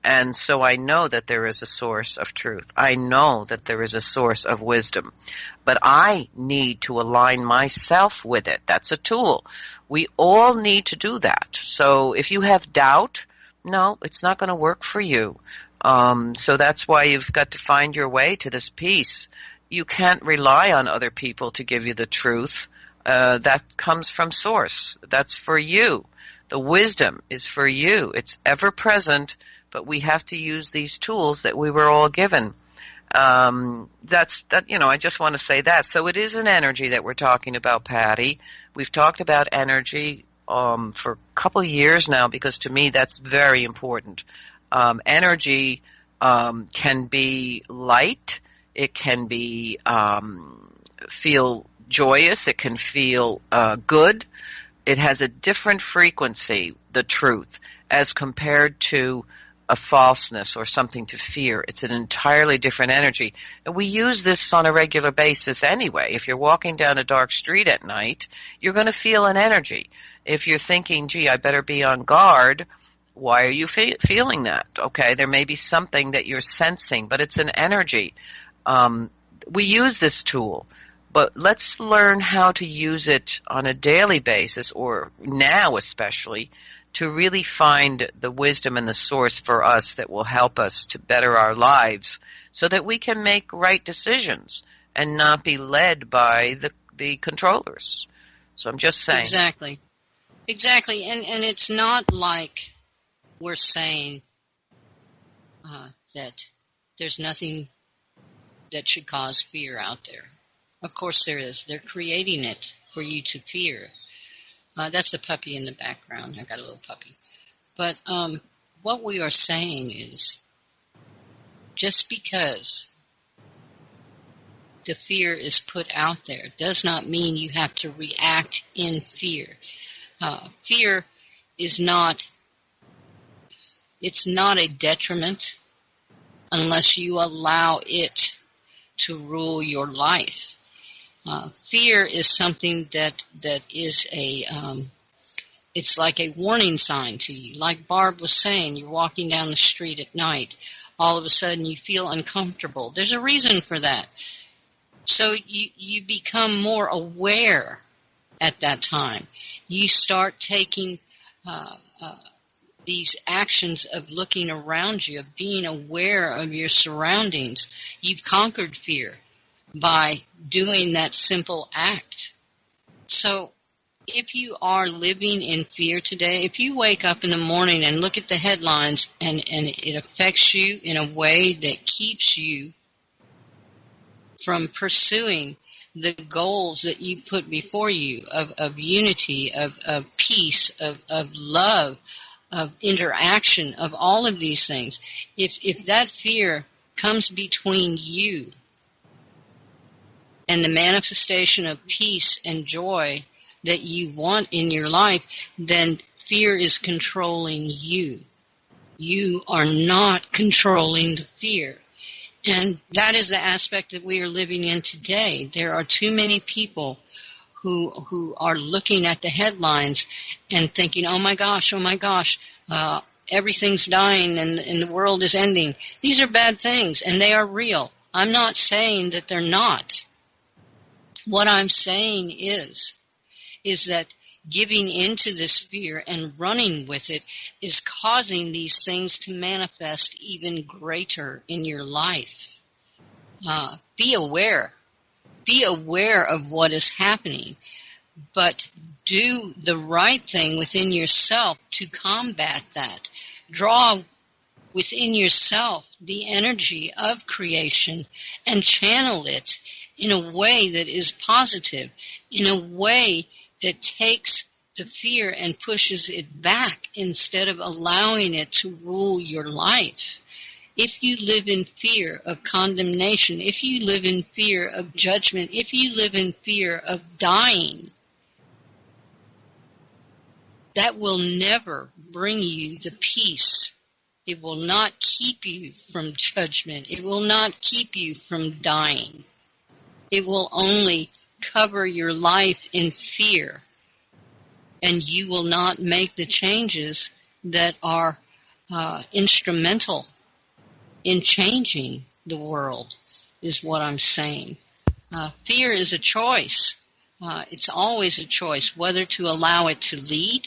And so I know that there is a source of truth. I know that there is a source of wisdom. But I need to align myself with it. That's a tool. We all need to do that. So if you have doubt, no, it's not going to work for you. So that's why you've got to find your way to this peace. You can't rely on other people to give you the truth. That comes from source. That's for you. The wisdom is for you. It's ever present, but we have to use these tools that we were all given. I just want to say that. So it is an energy that we're talking about, Patty. We've talked about energy for a couple of years now because to me that's very important. Energy can be light. It can be feel joyous. It can feel good. It has a different frequency, the truth, as compared to a falseness or something to fear. It's an entirely different energy. And we use this on a regular basis anyway. If you're walking down a dark street at night, you're going to feel an energy. If you're thinking, gee, I better be on guard, why are you feeling that? Okay, there may be something that you're sensing, but it's an energy. We use this tool, but let's learn how to use it on a daily basis, or now especially, to really find the wisdom and the source for us that will help us to better our lives so that we can make right decisions and not be led by the controllers. So I'm just saying. Exactly. And it's not like we're saying that there's nothing that should cause fear out there. Of course there is. They're creating it for you to fear. That's the puppy in the background. I got a little puppy. But what we are saying is just because the fear is put out there does not mean you have to react in fear. Fear is not a detriment unless you allow it to rule your life. Fear is something that is it's like a warning sign to you. Like Barb was saying, you're walking down the street at night. All of a sudden you feel uncomfortable. There's a reason for that. So you become more aware at that time. You start taking these actions of looking around you, of being aware of your surroundings. You've conquered fear. by doing that simple act. So if you are living in fear today, if you wake up in the morning and look at the headlines and it affects you in a way that keeps you from pursuing the goals that you put before you of unity, of peace, of love, of interaction, of all of these things, if that fear comes between you and the manifestation of peace and joy that you want in your life, then fear is controlling you. You are not controlling the fear. And that is the aspect that we are living in today. There are too many people who are looking at the headlines and thinking, oh my gosh, everything's dying and the world is ending. These are bad things, and they are real. I'm not saying that they're not. What I'm saying is that giving into this fear and running with it is causing these things to manifest even greater in your life. Be aware. Be aware of what is happening, but do the right thing within yourself to combat that. Draw within yourself the energy of creation and channel it in a way that is positive, in a way that takes the fear and pushes it back instead of allowing it to rule your life. If you live in fear of condemnation, if you live in fear of judgment, if you live in fear of dying, that will never bring you the peace. It will not keep you from judgment. It will not keep you from dying. It will only cover your life in fear, and you will not make the changes that are instrumental in changing the world, is what I'm saying. Fear is a choice. It's always a choice whether to allow it to lead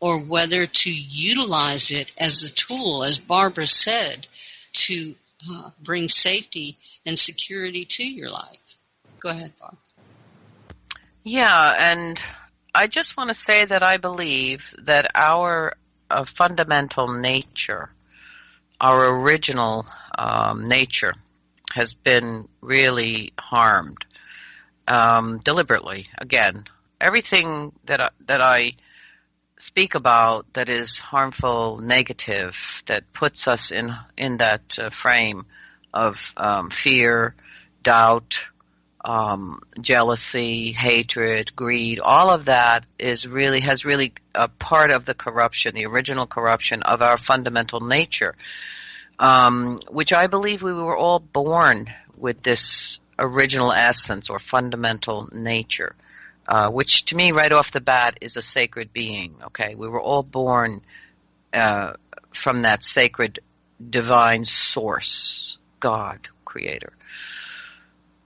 or whether to utilize it as a tool, as Barbara said, to bring safety and security to your life. Go ahead, Barbara. Yeah, and I just want to say that I believe that our fundamental nature, our original nature, has been really harmed deliberately. Again, everything that I speak about that is harmful, negative, that puts us in that frame of fear, doubt, jealousy, hatred, greed, all of that has really a part of the corruption, the original corruption of our fundamental nature, which I believe we were all born with this original essence or fundamental nature, which to me right off the bat is a sacred being. Okay, we were all born from that sacred divine source, God, creator.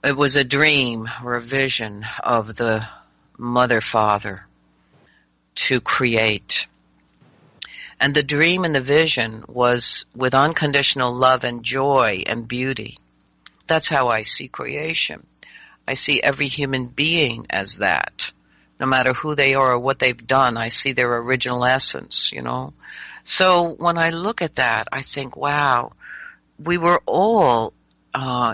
It was a dream or a vision of the Mother Father to create. And the dream and the vision was with unconditional love and joy and beauty. That's how I see creation. I see every human being as that. No matter who they are or what they've done, I see their original essence, you know. So when I look at that, I think, wow, we were all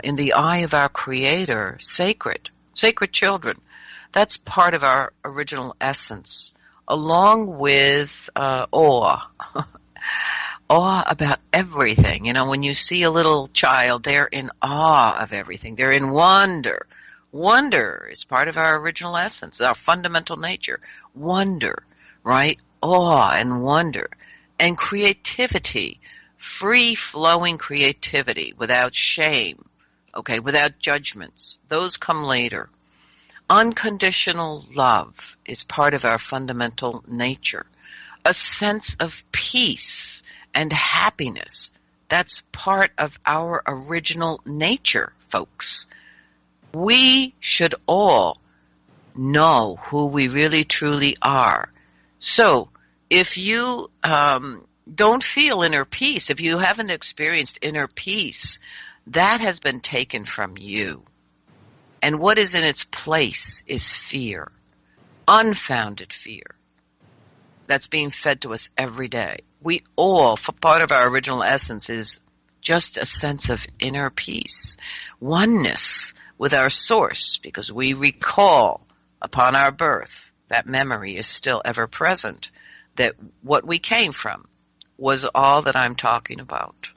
in the eye of our Creator, sacred children. That's part of our original essence, along with awe. Awe about everything. You know, when you see a little child, they're in awe of everything. They're in wonder. Wonder is part of our original essence, our fundamental nature. Wonder, right? Awe and wonder. And creativity. Free-flowing creativity without shame, okay, without judgments. Those come later. Unconditional love is part of our fundamental nature. A sense of peace and happiness, that's part of our original nature, folks. We should all know who we really truly are. So, if you don't feel inner peace, if you haven't experienced inner peace, that has been taken from you. And what is in its place is fear, unfounded fear, that's being fed to us every day. We all, for part of our original essence is just a sense of inner peace, oneness with our source, because we recall upon our birth, that memory is still ever present, that what we came from was all that I'm talking about.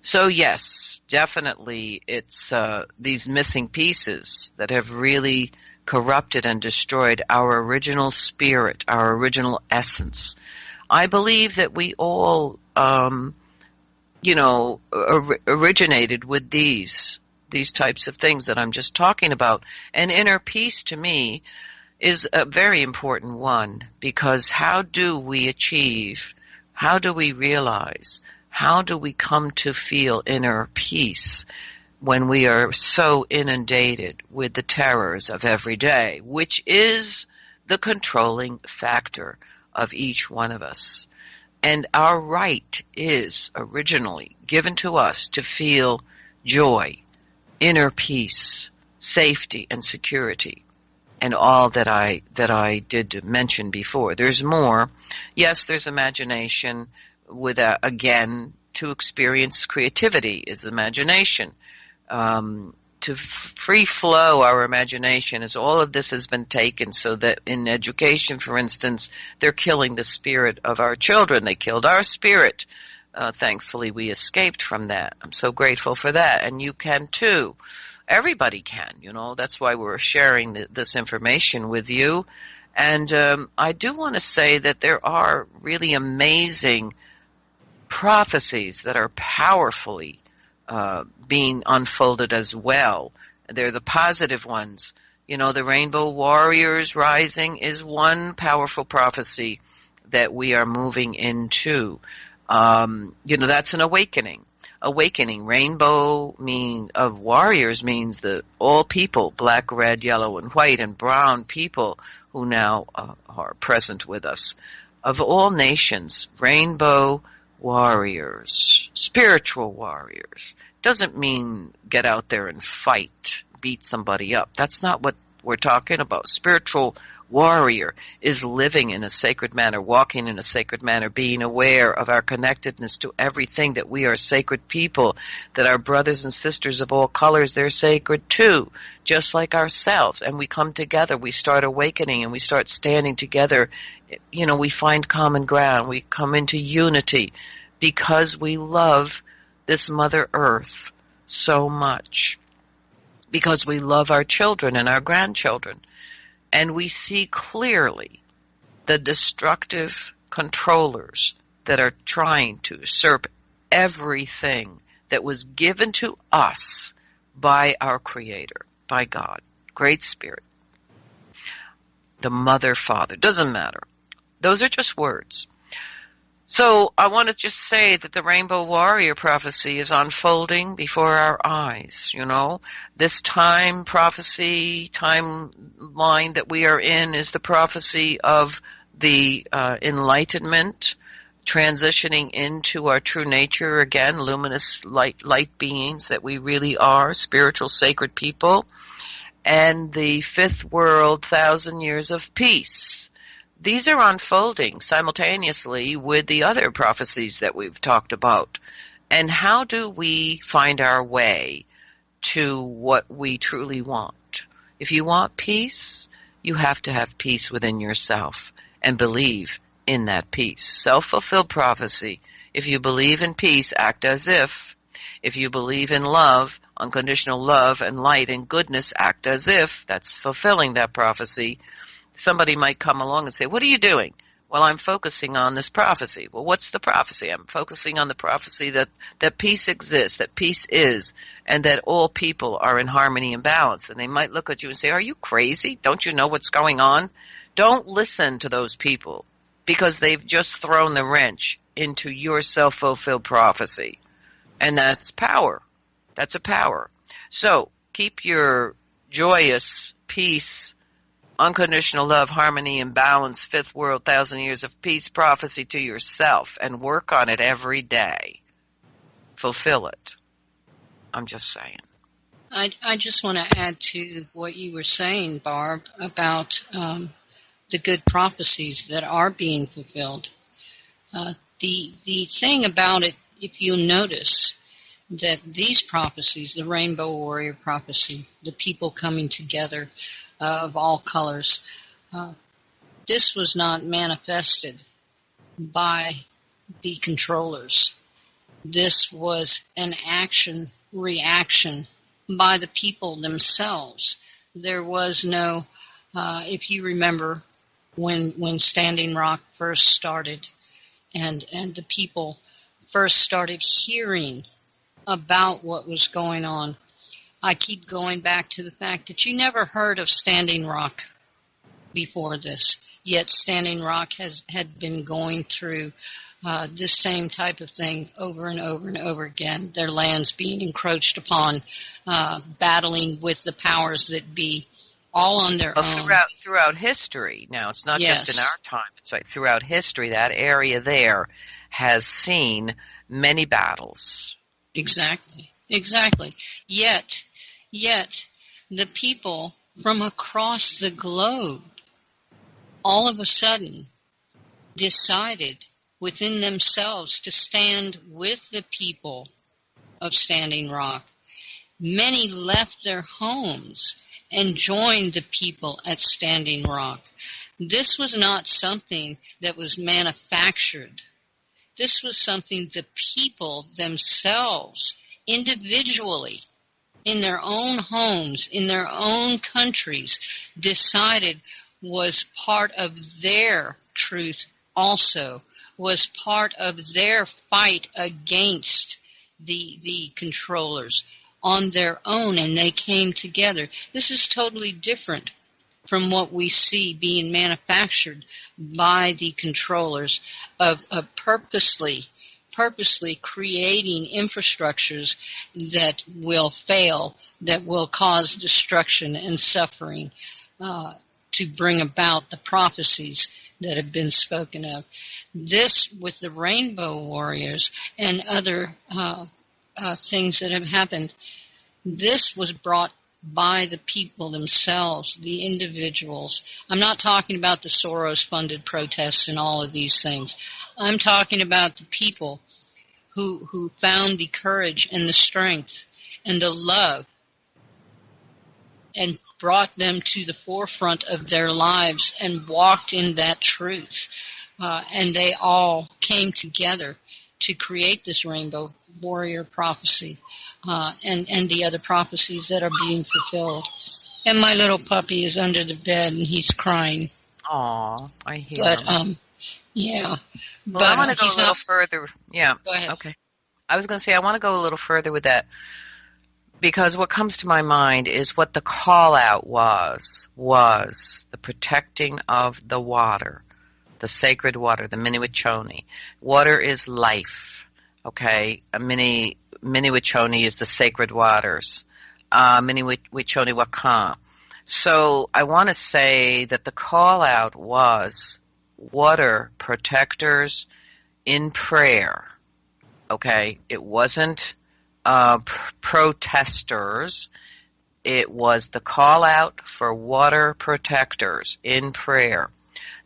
So yes, definitely it's these missing pieces that have really corrupted and destroyed our original spirit, our original essence. I believe that we all, originated with these types of things that I'm just talking about. And inner peace to me is a very important one, because how do we achieve, how do we realize, how do we come to feel inner peace when we are so inundated with the terrors of every day, which is the controlling factor of each one of us? And our right is originally given to us to feel joy, inner peace, safety, and security, and all that I did mention before. There's more. Yes, there's imagination. With again, to experience creativity is imagination. To free flow our imagination, as all of this has been taken, so that in education, for instance, they're killing the spirit of our children. They killed our spirit. Thankfully, we escaped from that. I'm so grateful for that, and you can too. Everybody can, That's why we're sharing this information with you. And I do want to say that there are really amazing prophecies that are powerfully being unfolded as well. They're the positive ones. The Rainbow Warriors Rising is one powerful prophecy that we are moving into. That's an awakening. Rainbow of warriors means that all people, black, red, yellow, and white, and brown people who now are present with us, of all nations, rainbow warriors, spiritual warriors. Doesn't mean get out there and fight, beat somebody up. That's not what we're talking about. Spiritual warrior is living in a sacred manner, walking in a sacred manner, being aware of our connectedness to everything, that we are sacred people, that our brothers and sisters of all colors, they're sacred too, just like ourselves. And we come together, we start awakening, and we start standing together. We find common ground, we come into unity, because we love this Mother Earth so much, because we love our children and our grandchildren. And we see clearly the destructive controllers that are trying to usurp everything that was given to us by our Creator, by God, Great Spirit, the Mother, Father. Doesn't matter. Those are just words. So I want to just say that the Rainbow Warrior prophecy is unfolding before our eyes, This time prophecy, timeline that we are in is the prophecy of the enlightenment, transitioning into our true nature again, luminous light beings that we really are, spiritual sacred people, and the fifth world, 1,000 years of peace. These are unfolding simultaneously with the other prophecies that we've talked about. And how do we find our way to what we truly want? If you want peace, you have to have peace within yourself and believe in that peace. Self-fulfilled prophecy. If you believe in peace, act as if. If you believe in love, unconditional love and light and goodness, act as if. That's fulfilling that prophecy. Somebody might come along and say, what are you doing? Well, I'm focusing on this prophecy. Well, what's the prophecy? I'm focusing on the prophecy that peace exists, that peace is, and that all people are in harmony and balance. And they might look at you and say, are you crazy? Don't you know what's going on? Don't listen to those people, because they've just thrown the wrench into your self-fulfilled prophecy. And that's power. That's a power. So keep your joyous peace, unconditional love, harmony, and balance, fifth world, 1,000 years of peace prophecy to yourself, and work on it every day. Fulfill it. I'm just saying. I just want to add to what you were saying, Barb, about the good prophecies that are being fulfilled. The thing about it, if you'll notice, that these prophecies, the Rainbow Warrior prophecy, the people coming together of all colors, this was not manifested by the controllers. This was an reaction by the people themselves. There was no, if you remember when Standing Rock first started and the people first started hearing about what was going on, I keep going back to the fact that you never heard of Standing Rock before this, yet Standing Rock had been going through this same type of thing over and over and over again, their lands being encroached upon, battling with the powers that be, all on their own. Throughout history. Now, it's not Yes. just in our time. It's like throughout history, that area there has seen many battles. Exactly. Yet, the people from across the globe all of a sudden decided within themselves to stand with the people of Standing Rock. Many left their homes and joined the people at Standing Rock. This was not something that was manufactured. This was something the people themselves, individually, in their own homes, in their own countries, decided was part of their truth also, was part of their fight against the controllers on their own, and they came together. This is totally different from what we see being manufactured by the controllers of purposely creating infrastructures that will fail, that will cause destruction and suffering, to bring about the prophecies that have been spoken of. This, with the Rainbow Warriors and other things that have happened, this was brought by the people themselves, the individuals. I'm not talking about the Soros-funded protests and all of these things. I'm talking about the people who found the courage and the strength and the love and brought them to the forefront of their lives and walked in that truth. And they all came together to create this Rainbow Warrior prophecy, and the other prophecies that are being fulfilled. And my little puppy is under the bed and he's crying. Aw, I hear But him. yeah. Well, But I want to go he's a little not. further. Yeah. Go ahead. Okay. I was going to say I want to go a little further with that, because what comes to my mind is what the call out was the protecting of the water, the sacred water, the Miniwachoni. Water is life. Okay, Miniwachoni is the sacred waters. Miniwachoni Wakan. So I want to say that the call out was water protectors in prayer. Okay, it wasn't protesters. It was the call out for water protectors in prayer.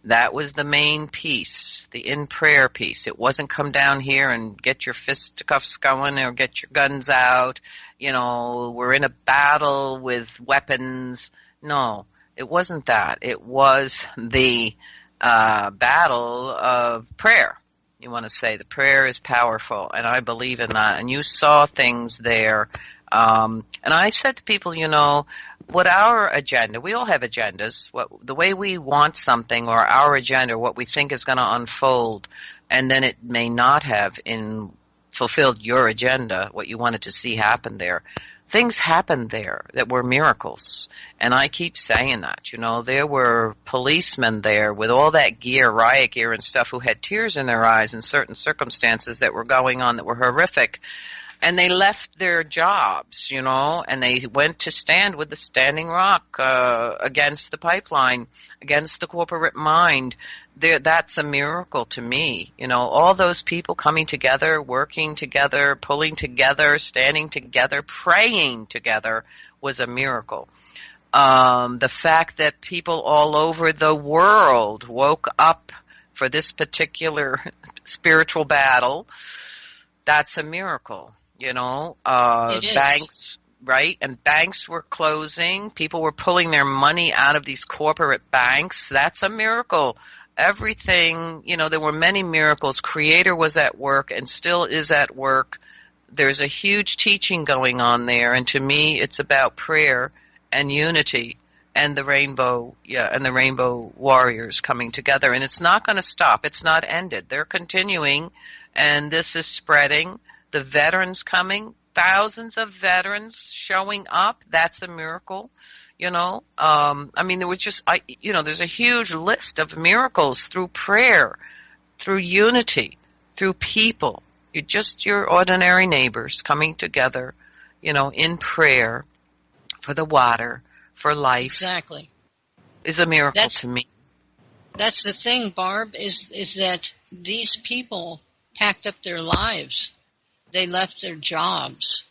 That was the main piece, the in prayer piece. It wasn't come down here and get your fisticuffs going or get your guns out. You know, we're in a battle with weapons. No, it wasn't that. It was the battle of prayer. You want to say the prayer is powerful, and I believe in that. And you saw things there. And I said to people, you know, what our agenda, we all have agendas, the way we want something or our agenda, what we think is going to unfold, and then it may not have fulfilled your agenda, what you wanted to see happen there. Things happened there that were miracles. And I keep saying that, you know, there were policemen there with all that gear, riot gear and stuff, who had tears in their eyes in certain circumstances that were going on that were horrific. And they left their jobs, you know, and they went to stand with the Standing Rock against the pipeline, against the corporate mind. That's a miracle to me. All those people coming together, working together, pulling together, standing together, praying together was a miracle. The fact that people all over the world woke up for this particular spiritual battle, that's a miracle. It is. Banks, right? And banks were closing. People were pulling their money out of these corporate banks. That's a miracle. Everything, there were many miracles. Creator was at work and still is at work. There's a huge teaching going on there. And to me, it's about prayer and unity and the rainbow, and the rainbow warriors coming together. And it's not going to stop. It's not ended. They're continuing, and this is spreading. The veterans coming, thousands of veterans showing up. That's a miracle. There was just, there's a huge list of miracles through prayer, through unity, through people. Your ordinary neighbors coming together, in prayer for the water, for life. Exactly. Is a miracle to me. That's the thing, Barb, is that these people packed up their lives. They left their jobs.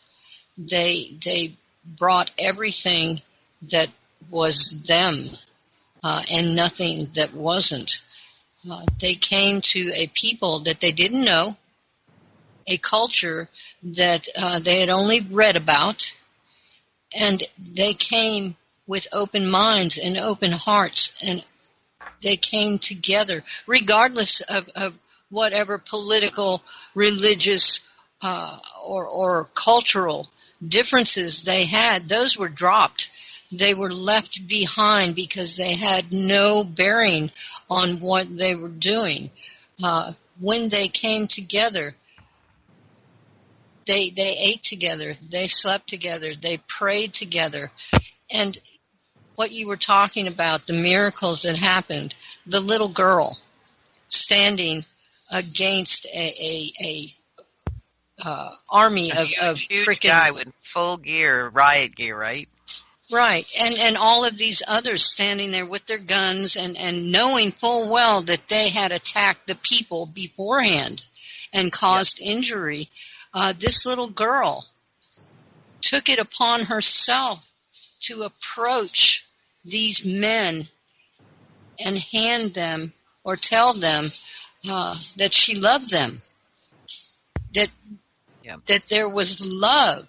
They brought everything that was them, and nothing that wasn't. They came to a people that they didn't know, a culture that they had only read about, and they came with open minds and open hearts, and they came together, regardless of whatever political, religious, or cultural differences they had. Those were dropped. They were left behind because they had no bearing on what they were doing. When they came together, they ate together, they slept together, they prayed together. And what you were talking about, the miracles that happened, the little girl standing against a army of freaking guy with full gear, riot gear, right? Right, and all of these others standing there with their guns and knowing full well that they had attacked the people beforehand and caused injury. This little girl took it upon herself to approach these men and hand them or tell them that she loved them, that there was love.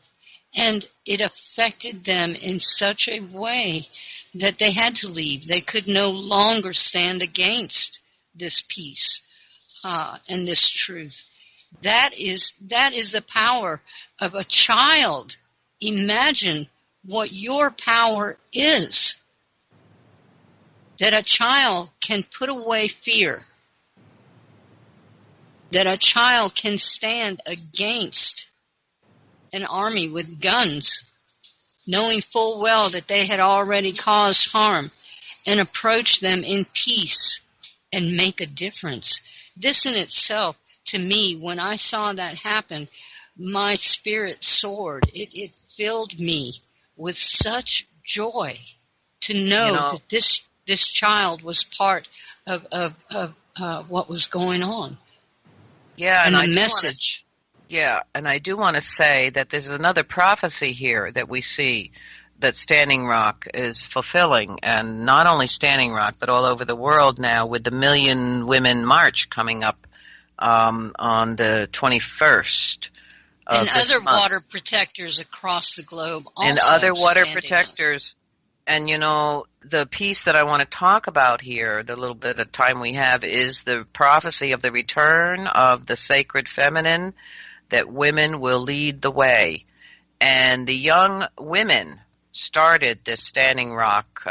And it affected them in such a way that they had to leave. They could no longer stand against this peace and this truth. That is the power of a child. Imagine what your power is. That a child can put away fear. That a child can stand against an army with guns, knowing full well that they had already caused harm, and approach them in peace and make a difference. This in itself, to me, when I saw that happen, my spirit soared. It filled me with such joy to know that this child was part of what was going on. Yeah, and the message. Yeah, and I do want to say that there's another prophecy here that we see that Standing Rock is fulfilling, and not only Standing Rock, but all over the world now with the Million Women March coming up on the 21st. And other water protectors across the globe also. And other water protectors. And, the piece that I want to talk about here, the little bit of time we have, is the prophecy of the return of the sacred feminine, that women will lead the way. And the young women started this Standing Rock,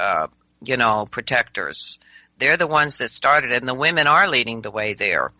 protectors. They're the ones that started, and the women are leading the way there.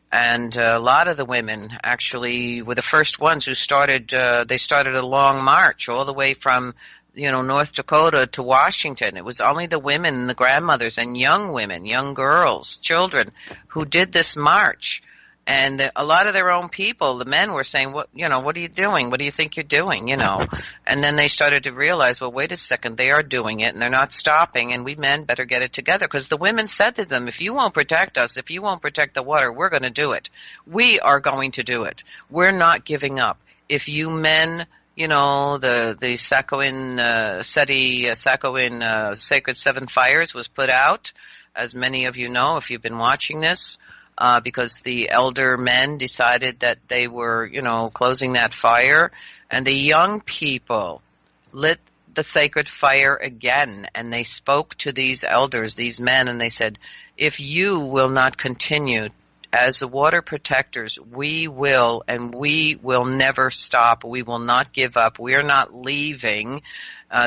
And a lot of the women actually were the first ones who started, they started a long march all the way from, North Dakota to Washington. It was only the women and the grandmothers and young women, young girls, children, who did this march. And a lot of their own people, the men were saying, what are you doing? What do you think you're doing? And then they started to realize, well, wait a second, they are doing it and they're not stopping, and we men better get it together, because the women said to them, if you won't protect us, if you won't protect the water, we're going to do it. We are going to do it. We're not giving up. If you men, the Sakowin Sacred Seven Fires was put out, as many of you know if you've been watching this, because the elder men decided that they were, closing that fire. And the young people lit the sacred fire again, and they spoke to these elders, these men, and they said, if you will not continue as the water protectors, we will, and we will never stop. We will not give up. We are not leaving.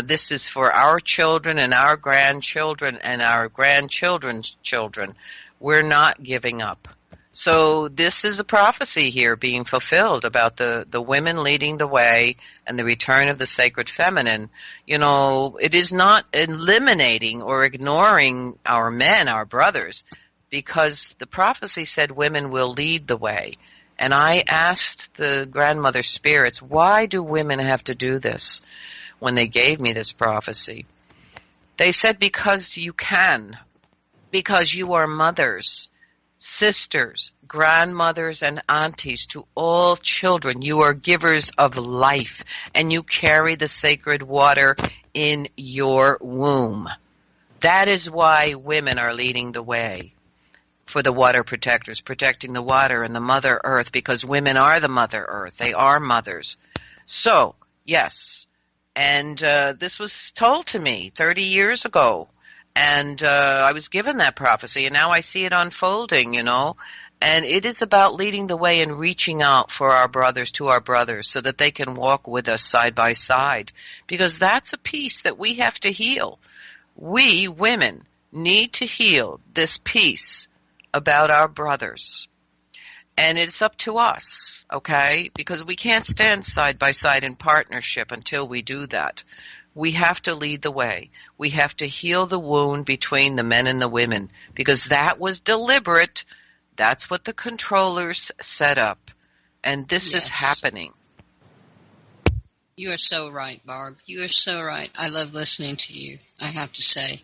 This is for our children and our grandchildren and our grandchildren's children. We're not giving up. So this is a prophecy here being fulfilled about the women leading the way and the return of the sacred feminine. It is not eliminating or ignoring our men, our brothers, because the prophecy said women will lead the way. And I asked the grandmother spirits, why do women have to do this? When they gave me this prophecy, they said, because you can. Because you are mothers, sisters, grandmothers, and aunties to all children. You are givers of life, and you carry the sacred water in your womb. That is why women are leading the way for the water protectors, protecting the water and the Mother Earth, because women are the Mother Earth. They are mothers. So, yes, and this was told to me 30 years ago. And I was given that prophecy, and now I see it unfolding, And it is about leading the way and reaching out for our brothers, to our brothers, so that they can walk with us side by side. Because that's a piece that we have to heal. We, women, need to heal this piece about our brothers. And it's up to us, okay? Because we can't stand side by side in partnership until we do that. We have to lead the way. We have to heal the wound between the men and the women, because that was deliberate. That's what the controllers set up. And this is happening. You are so right, Barb. You are so right. I love listening to you, I have to say.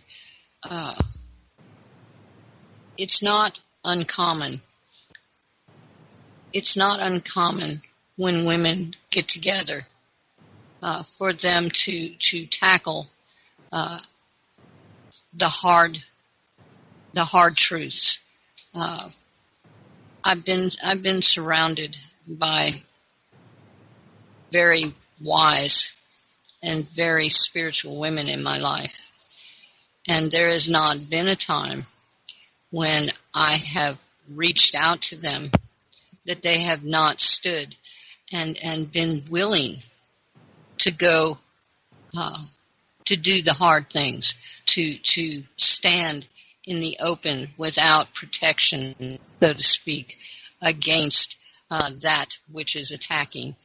It's not uncommon. It's not uncommon when women get together for them to tackle the hard truths. I've been surrounded by very wise and very spiritual women in my life, and there has not been a time when I have reached out to them that they have not stood and been willing to go to do the hard things, to stand in the open without protection, so to speak, against that which is attacking.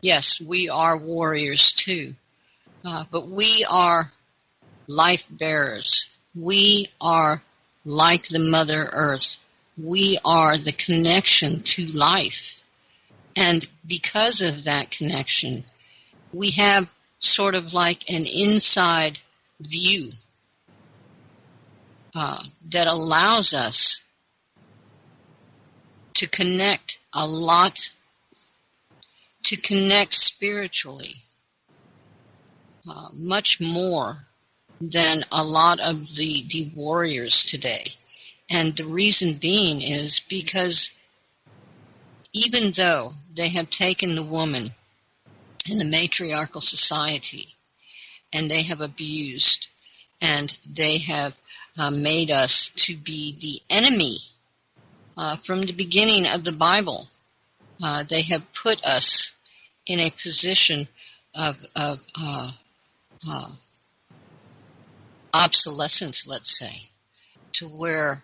Yes, we are warriors too, but we are life bearers. We are like the Mother Earth. We are the connection to life. And because of that connection, we have sort of like an inside view that allows us to connect a lot, to connect spiritually, much more than a lot of the warriors today. And the reason being is because even though they have taken the woman in the matriarchal society and they have abused and they have made us to be the enemy from the beginning of the Bible, they have put us in a position of obsolescence, let's say, to where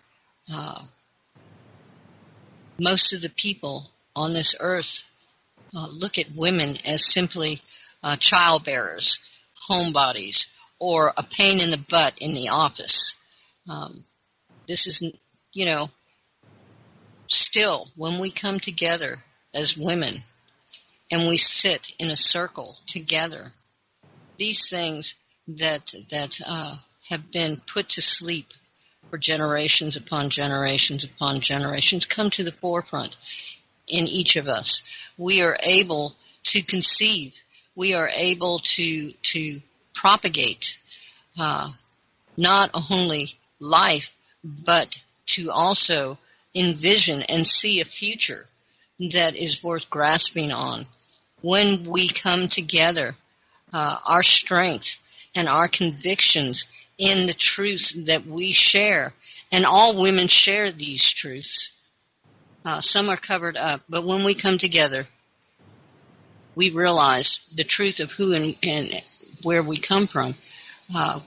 most of the people on this earth look at women as simply childbearers, homebodies, or a pain in the butt in the office. This is, Still, when we come together as women and we sit in a circle together, these things that have been put to sleep for generations upon generations upon generations come to the forefront in each of us. We are able to conceive. We are able to propagate not only life, but to also envision and see a future that is worth grasping on. When we come together, our strength and our convictions in the truths that we share, and all women share these truths. Some are covered up, but when we come together, we realize the truth of who and where we come from.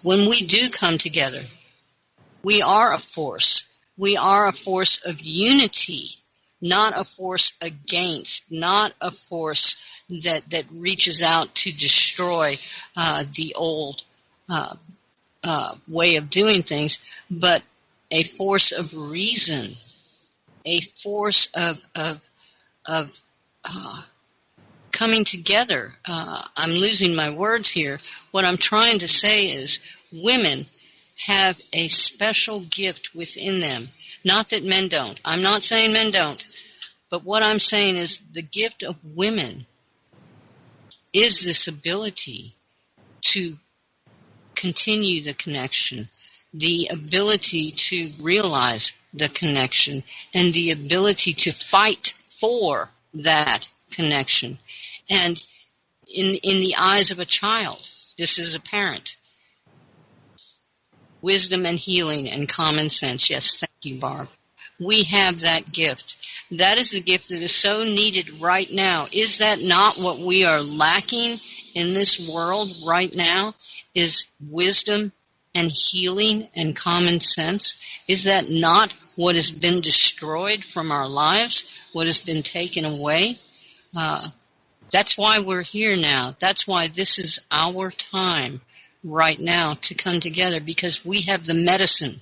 When we do come together, we are a force. We are a force of unity, not a force against, not a force that reaches out to destroy the old way of doing things, but a force of reason, a force of coming together. I'm losing my words here. What I'm trying to say is women have a special gift within them. Not that men don't. I'm not saying men don't. But what I'm saying is the gift of women is this ability to continue the connection, the ability to realize the connection, and the ability to fight for that connection. And in the eyes of a child, this is apparent. Wisdom and healing and common sense. Yes, thank you, Barb. We have that gift. That is the gift that is so needed right now. Is that not what we are lacking in this world right now? Is wisdom and healing and common sense? Is that not what has been destroyed from our lives? What has been taken away? That's why we're here now. That's why this is our time right now to come together, because we have the medicine.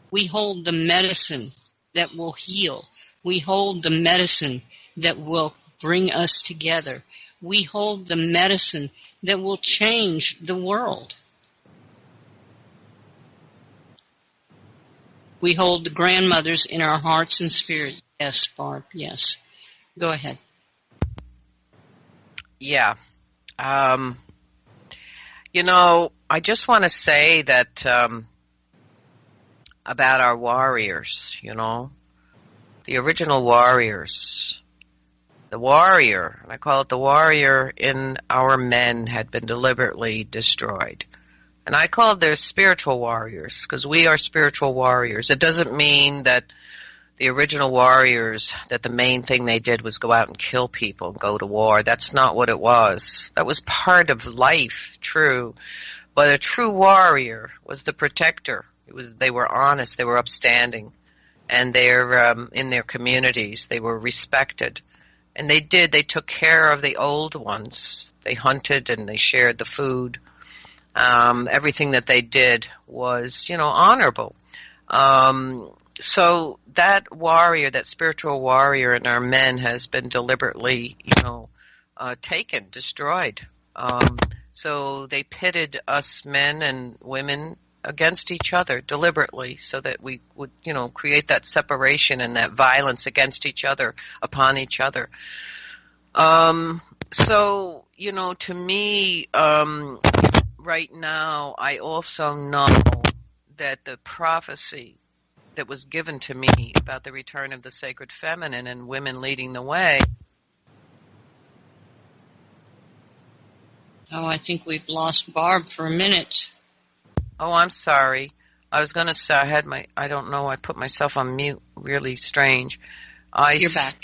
We hold the medicine that will heal. We hold the medicine that will bring us together. We hold the medicine that will change the world. We hold the grandmothers in our hearts and spirit. Yes, Barb, yes. Go ahead. Yeah. I just want to say that about our warriors, the original warriors. The warrior, and I call it the warrior in our men, had been deliberately destroyed. And I call them spiritual warriors, because we are spiritual warriors. It doesn't mean that the original warriors, that the main thing they did was go out and kill people and go to war. That's not what it was. That was part of life, true. But a true warrior was the protector. They were honest, they were upstanding, and they're in their communities. They were respected. And they took care of the old ones. They hunted and they shared the food. Everything that they did was, honorable. So that warrior, that spiritual warrior in our men has been deliberately, taken, destroyed. So they pitted us men and women against each other deliberately so that we would, create that separation and that violence against each other, upon each other. So, to me, right now, I also know that the prophecy that was given to me about the return of the sacred feminine and women leading the way. Oh, I think we've lost Barb for a minute. Oh, I'm sorry. I was going to say I don't know, I put myself on mute. Really strange. You're back.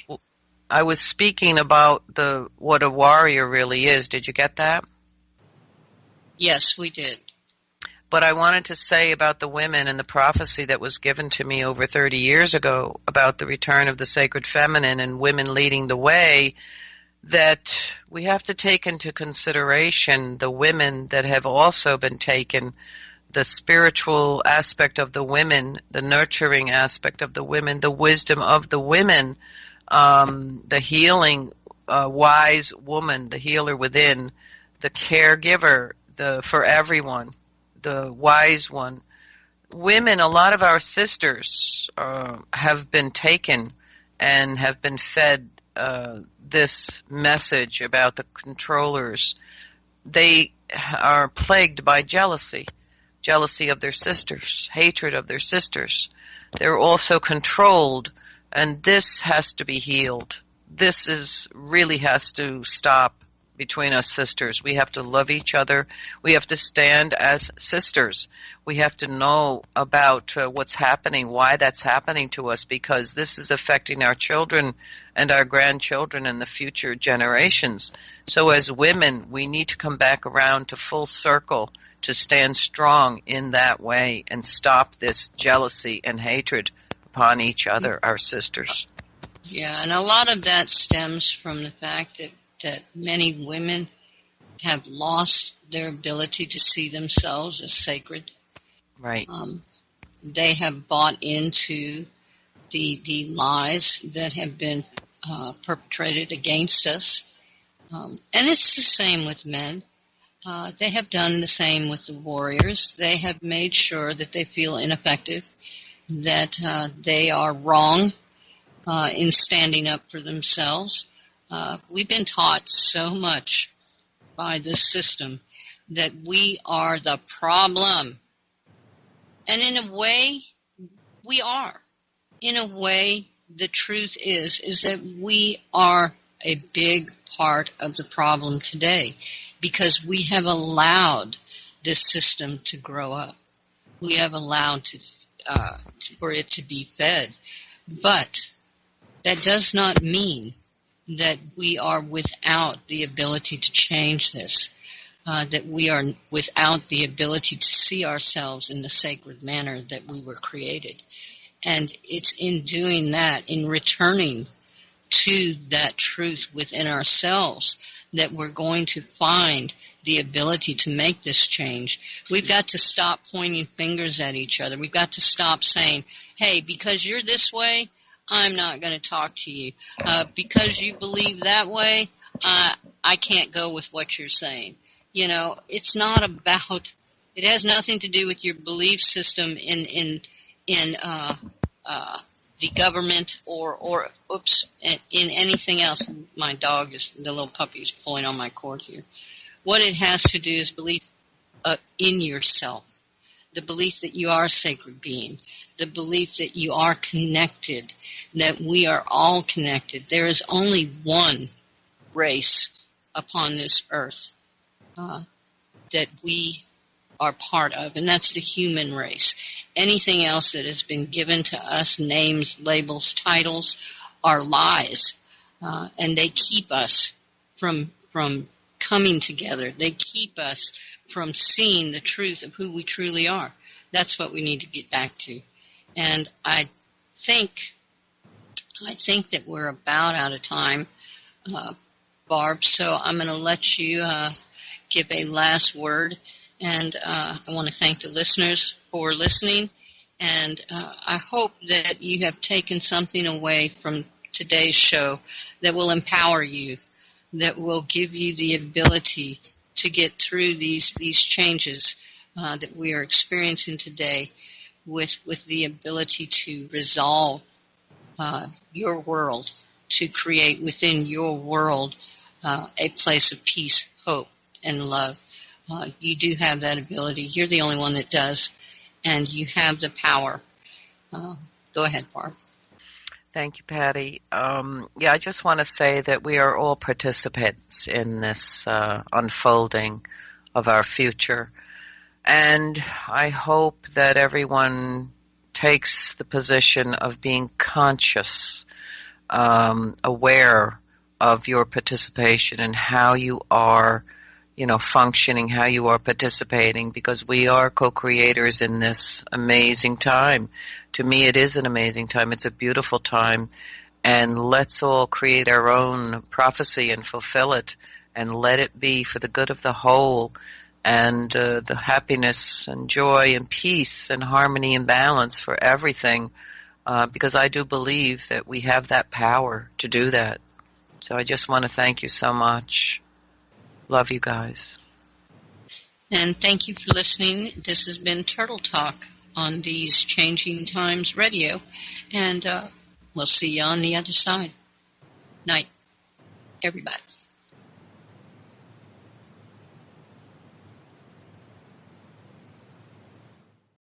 I was speaking about what a warrior really is. Did you get that? Yes, we did. But I wanted to say about the women and the prophecy that was given to me over 30 years ago about the return of the sacred feminine and women leading the way, that we have to take into consideration the women that have also been taken the spiritual aspect of the women, the nurturing aspect of the women, the wisdom of the women, the healing, wise woman, the healer within, the caregiver, for everyone, the wise one. Women, a lot of our sisters have been taken and have been fed this message about the controllers. They are plagued by jealousy of their sisters, hatred of their sisters. They're also controlled, and this has to be healed. This really has to stop between us sisters. We have to love each other. We have to stand as sisters. We have to know about what's happening, why that's happening to us, because this is affecting our children and our grandchildren and the future generations. So as women, we need to come back around to full circle to stand strong in that way and stop this jealousy and hatred upon each other, our sisters. Yeah, and a lot of that stems from the fact that many women have lost their ability to see themselves as sacred. Right. They have bought into the lies that have been perpetrated against us. And it's the same with men. They have done the same with the warriors. They have made sure that they feel ineffective, that they are wrong in standing up for themselves. We've been taught so much by this system that we are the problem. And in a way, we are. In a way, the truth is that we are a big part of the problem today because we have allowed this system to grow up. We have allowed for it to be fed. But that does not mean that we are without the ability to change this, that we are without the ability to see ourselves in the sacred manner that we were created. And it's in doing that, in returning to that truth within ourselves, that we're going to find the ability to make this change. We've got to stop pointing fingers at each other. We've got to stop saying, hey, because you're this way, I'm not going to talk to you. Because you believe that way, I can't go with what you're saying. You know, it's not about, it has nothing to do with your belief system in the government or in anything else. My dog the little puppy is pulling on my cord here. What it has to do is belief in yourself. The belief that you are a sacred being, the belief that you are connected, that we are all connected. There is only one race upon this earth that we are part of, and that's the human race. Anything else that has been given to us, names, labels, titles, are lies, and they keep us from coming together. They keep us from seeing the truth of who we truly are. That's what we need to get back to. And I think that we're about out of time, Barb, so I'm going to let you give a last word. And I want to thank the listeners for listening. And I hope that you have taken something away from today's show that will empower you, that will give you the ability to get through these changes that we are experiencing today with the ability to resolve your world, to create within your world a place of peace, hope, and love. You do have that ability. You're the only one that does, and you have the power. Go ahead, Barb. Thank you, Patty. I just want to say that we are all participants in this unfolding of our future. And I hope that everyone takes the position of being conscious, aware of your participation and how you are, functioning, how you are participating, because we are co-creators in this amazing time. To me, it is an amazing time. It's a beautiful time. And let's all create our own prophecy and fulfill it and let it be for the good of the whole and the happiness and joy and peace and harmony and balance for everything, because I do believe that we have that power to do that. So I just want to thank you so much. Love you guys. And thank you for listening. This has been Turtle Talk on these Changing Times Radio, and we'll see you on the other side. Night, everybody.